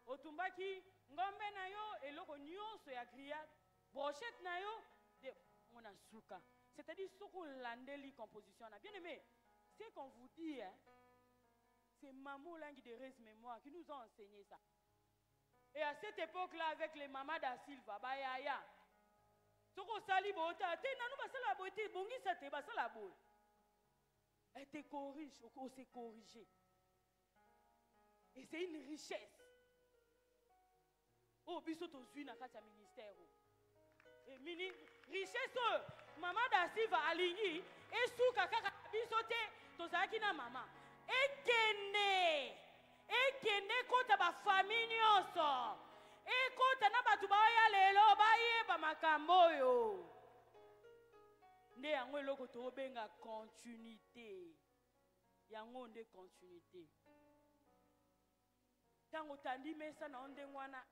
otumbaki ngombe na yo, eloko nyonso ya grillade, brochette na yo, de on a souka. C'est-à-dire ce qu'on landeli composition. Bien aimé, c'est qu'on vous dit, hein, c'est Maman Langue de Rez Mémoire qui nous a enseigné ça. Et à cette époque-là, avec les mamans da Silva, Bayaya, ce qu'on sali bota, te nanou basala bote, bongi sa te basala boy. Elle te corrige, on s'est corrigé. Et c'est une richesse. Oh, biso to zui na kati ministère. Et mini richesse, maman da Silva alingi, et sou kaka biso te, to zaki na maman. Ekene kota ba famille nyonso. Ekota na batu ba ya lelo ba yeba makambo yo. Nde yango eloko to benga continuité. Yango nde continuité. Tango tandi mesa na onde ngwana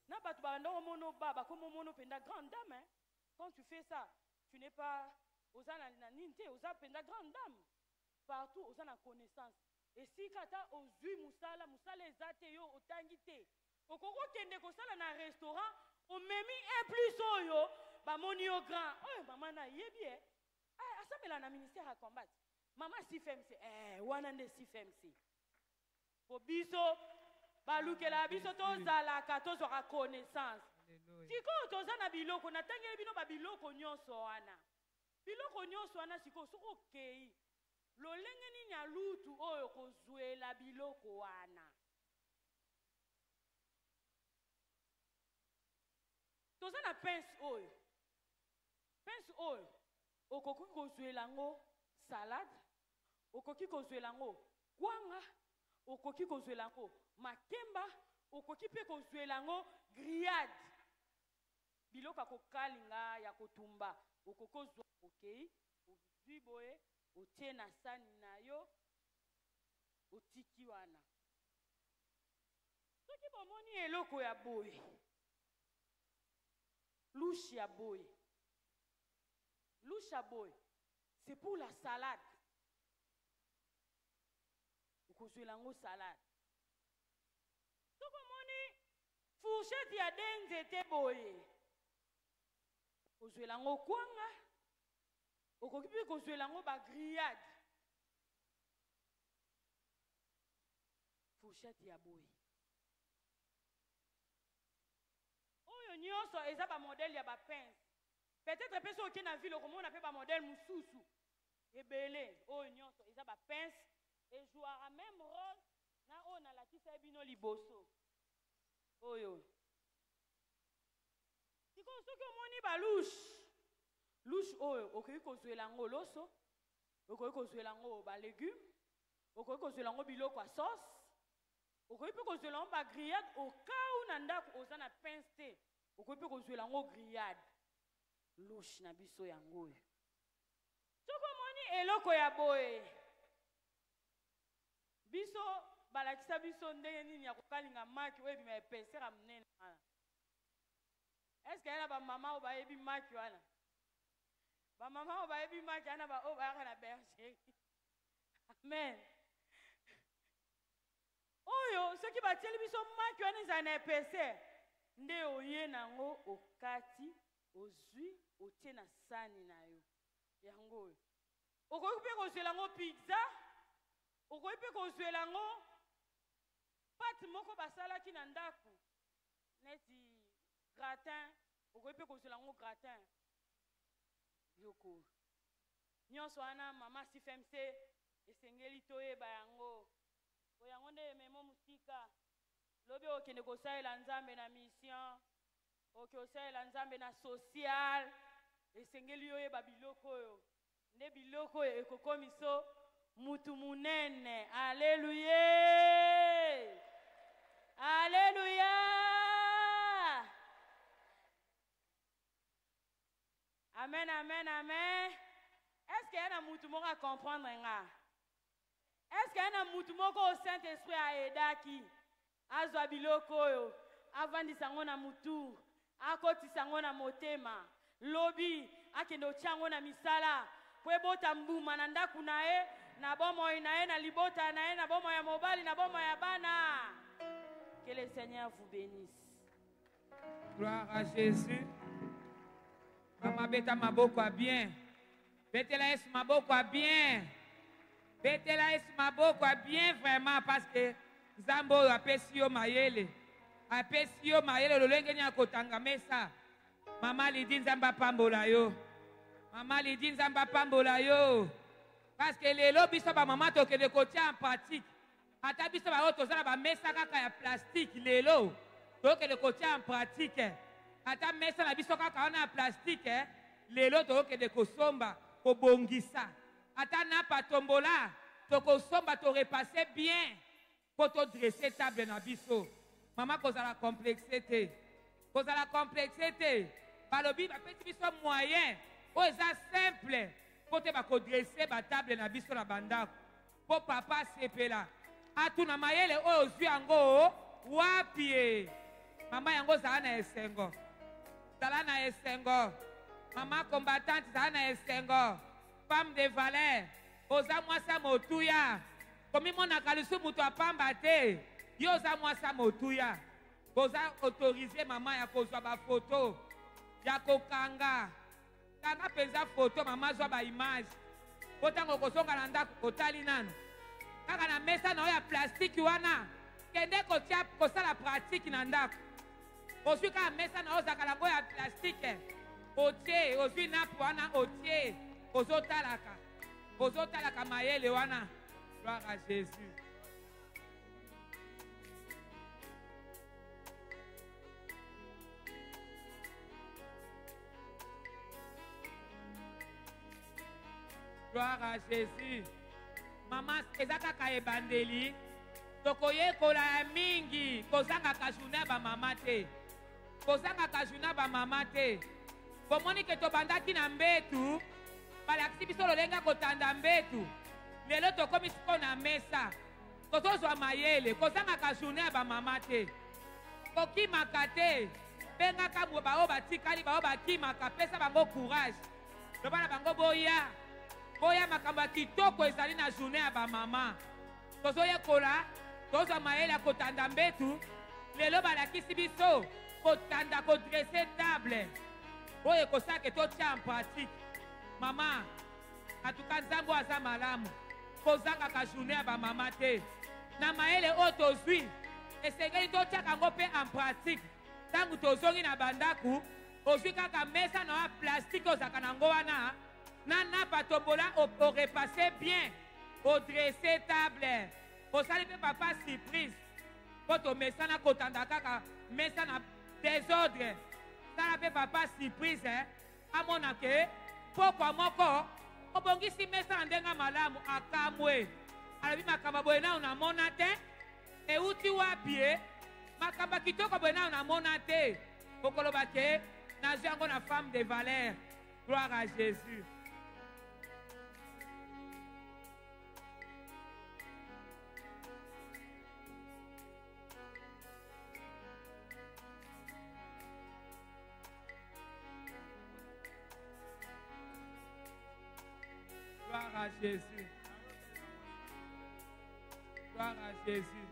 na batu ba ndo mono baba comme mono penda grande dame hein. Quand tu fais ça, tu n'es pas aux na ninte, aux penda grande dame. Partout aux na connaissance. Et si kata ozui musala ezate yo otangite. Okoko kende ko sala na restaurant, o memi un plus oyo, ba moni yo grand. Oh maman na yebi asambela na ministère à combattre. Maman si FMC, wana nde si FMC. Po biso balukela biso tozala ka tozora connaissance. Siko toza na biloko na tangeli bino ba biloko nyonso wana. Biloko nyonso wana siko soko kei. Lolenge nini ya lutu oyo kozwela biloko wana. Toza na pince oyo. Pince oyo. Okoki kozwela ngo salade. Okoki kozwela ngo kwanga. Okoki kozwela ngo makemba. Okoki pe kozwela ngo grillade. Biloko kokalinga ya kotumba. Okoko zwa okei. Ozwi boye. Otie na sani na yo. Otiki wana. Soki bomoni eloko ya boye. Louche ya boye. Louche ya boye. C'est pour la salade. Okozwela ngo salade. Soki bomoni fourchette ya denzete boye. Okozwela ngo kwanga. Okoki pe kozwela ngo ba grillade. Fourchette ya boye. Oyo nyonso eza ba modèle ya ba pince. Peut-être peso oki na ville okomona pe ba modèle mususu. Ebele oyo nyonso eza ba pince et jouera même rôle na ona la tisa bino liboso. Oyo. Siko soki omoni ba louche. Louche oyo, okoki kozwela ngo loso, okoki kozwela ngo ba légumes, okoki kozwela ngo biloko ya sauce, okoki pe kozwela ngo ba grillade au cas où na ndako oza na pince te, okoki pe kozwela ngo grillade. Louche na biso yango oyo. Soko moni eloko ya boye. Biso balakisa biso ndenge nini ya kokalinga maki oyo bima epesera munene wana. Est-ce que yala ba mama o ba yebi maki wana? Ba mama o ba yebi maki ana ba o ba kana berger. Amen. Oyo soki batieli biso maki wana ezana epese nde oye nango okati ozwi otie na sani na yo yango oyo. Okoki pe kozwela ngo pizza, okoki pe kozwela ngo pâte moko basalaki na ndako neti gratin, okoki pe kozwela ngo gratin yoko. Nyonso wana mama si FMC esengeli toyeba yango. Oyango nde memo musika. Lobi okende kosalela Nzambe na mission. Oke osalela Nzambe na social. Esengeli oyeba biloko oyo. Nde biloko oyo ekokomiso mutu munene. Alléluia. Alléluia. Amen, amen, amen. Est-ce qu'il y a un mutu mutumoka comprendre nga. Est-ce qu'il y a un mutumoko au Saint-Esprit a aidé azwa biloko yo avandisa ngo na mutu akotisa ngo na motema lobi akendo chango na misala po ebota mbuma na ndaku na ye na bomo na ye na libota na ye na bomo ya mobali na bomo ya bana. Que le Seigneur vous bénisse. Gloire à Jésus. Maman beta maboko a bien. Betela es maboko a bien. Betela es maboko a bien vraiment parce que Zambo apesi yo mayele. Apesi yo mayele lolenge nya kotanga mesa. Mama lidi nzamba pambola yo. Mama lidi nzamba pambola yo. Parce que lelo biso ba mama to ke de kotia en pratique. Ata biso ba oto zala ba mesa kaka ya plastique lelo. To ke de kotia en pratique. Ata mesa na biso kaka ona plastique lelo to ke de kosomba ko bongisa. Ata na patombola to kosomba to repasser bien. Pour te dresser table na biso. Maman cause la complexité. Cause la complexité. Balobi ba petit biso moyen. O eza simple. Pour te ba ko dresser ba table na biso na bandako. Pour papa sepela. Atu na mayele o ozwi yango wapi. Mama yango za na esengo. Zala na esengo. Mama combattante za na esengo. Femme de valeur. Oza mwasa motuya. Comme mon akalusu mutu apamba te yoza mwasa motuya boza autorisé maman ya kozwa ba photo ya kokanga kanga penza photo maman zwa ba image botango kosonga na ndako kotali nanu kaka na mesa na ya plastique wana kende kotia kosala pratique na ndako ozwi kaka mesa na ozaka nango ya plastique otie ozwi napu wana otie ozotalaka mayele wana. Gloire à Jésus. Gloire à Jésus. Maman, ezaka ka ebandeli. Tokoye kola mingi. Kozanga kajuna ba mama te. Kozanga kajuna ba mama te. Komoni ke to bandaki na mbetu. Balakisi biso lolenga kotanda mbetu. Lelo tokomi siko na mesa. Tozozwa mayele. Kozanga journée ba mama te. Kokimaka te. Benga kambo bao batikali bao bakimaka pesa bango courage. Lobana bango boya. Boya makamba kitoko ezali na journée ya ba mama. Tozoye kola. Tozwa mayele kotanda mbetu. Lelo balakisi biso kotanda kodresser table. Oye kosake totia en pratique. Mama, atuka nzambo aza malamu. Kozanga ka journée ya ba mama te. Na maele o tozwi. Esengeli totiaka ngo pe en pratique. Tangu tozongi na bandaku, ozwi kaka mesa na plastique ozaka nango wana. Na napa tombola o repasser bien. O dresser table. Osali pe papa surprise. Poto mesa na kotanda kaka mesa na désordre. Sala pe papa surprise amona ke poko moko obongisi mesa ndenga malamu akamwe. Alabi makamba boye na unamona te. Euti wapi makamba kitoko boye na unamona te. Okoloba ke nazwi yango na femme de valeur. Gloire à Jésus. Gloire à Jésus. Gloire à Jésus.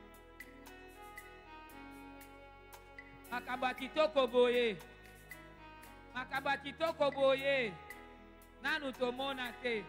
Makamba kitoko boye. Makamba kitoko boye. Nanu tomona te.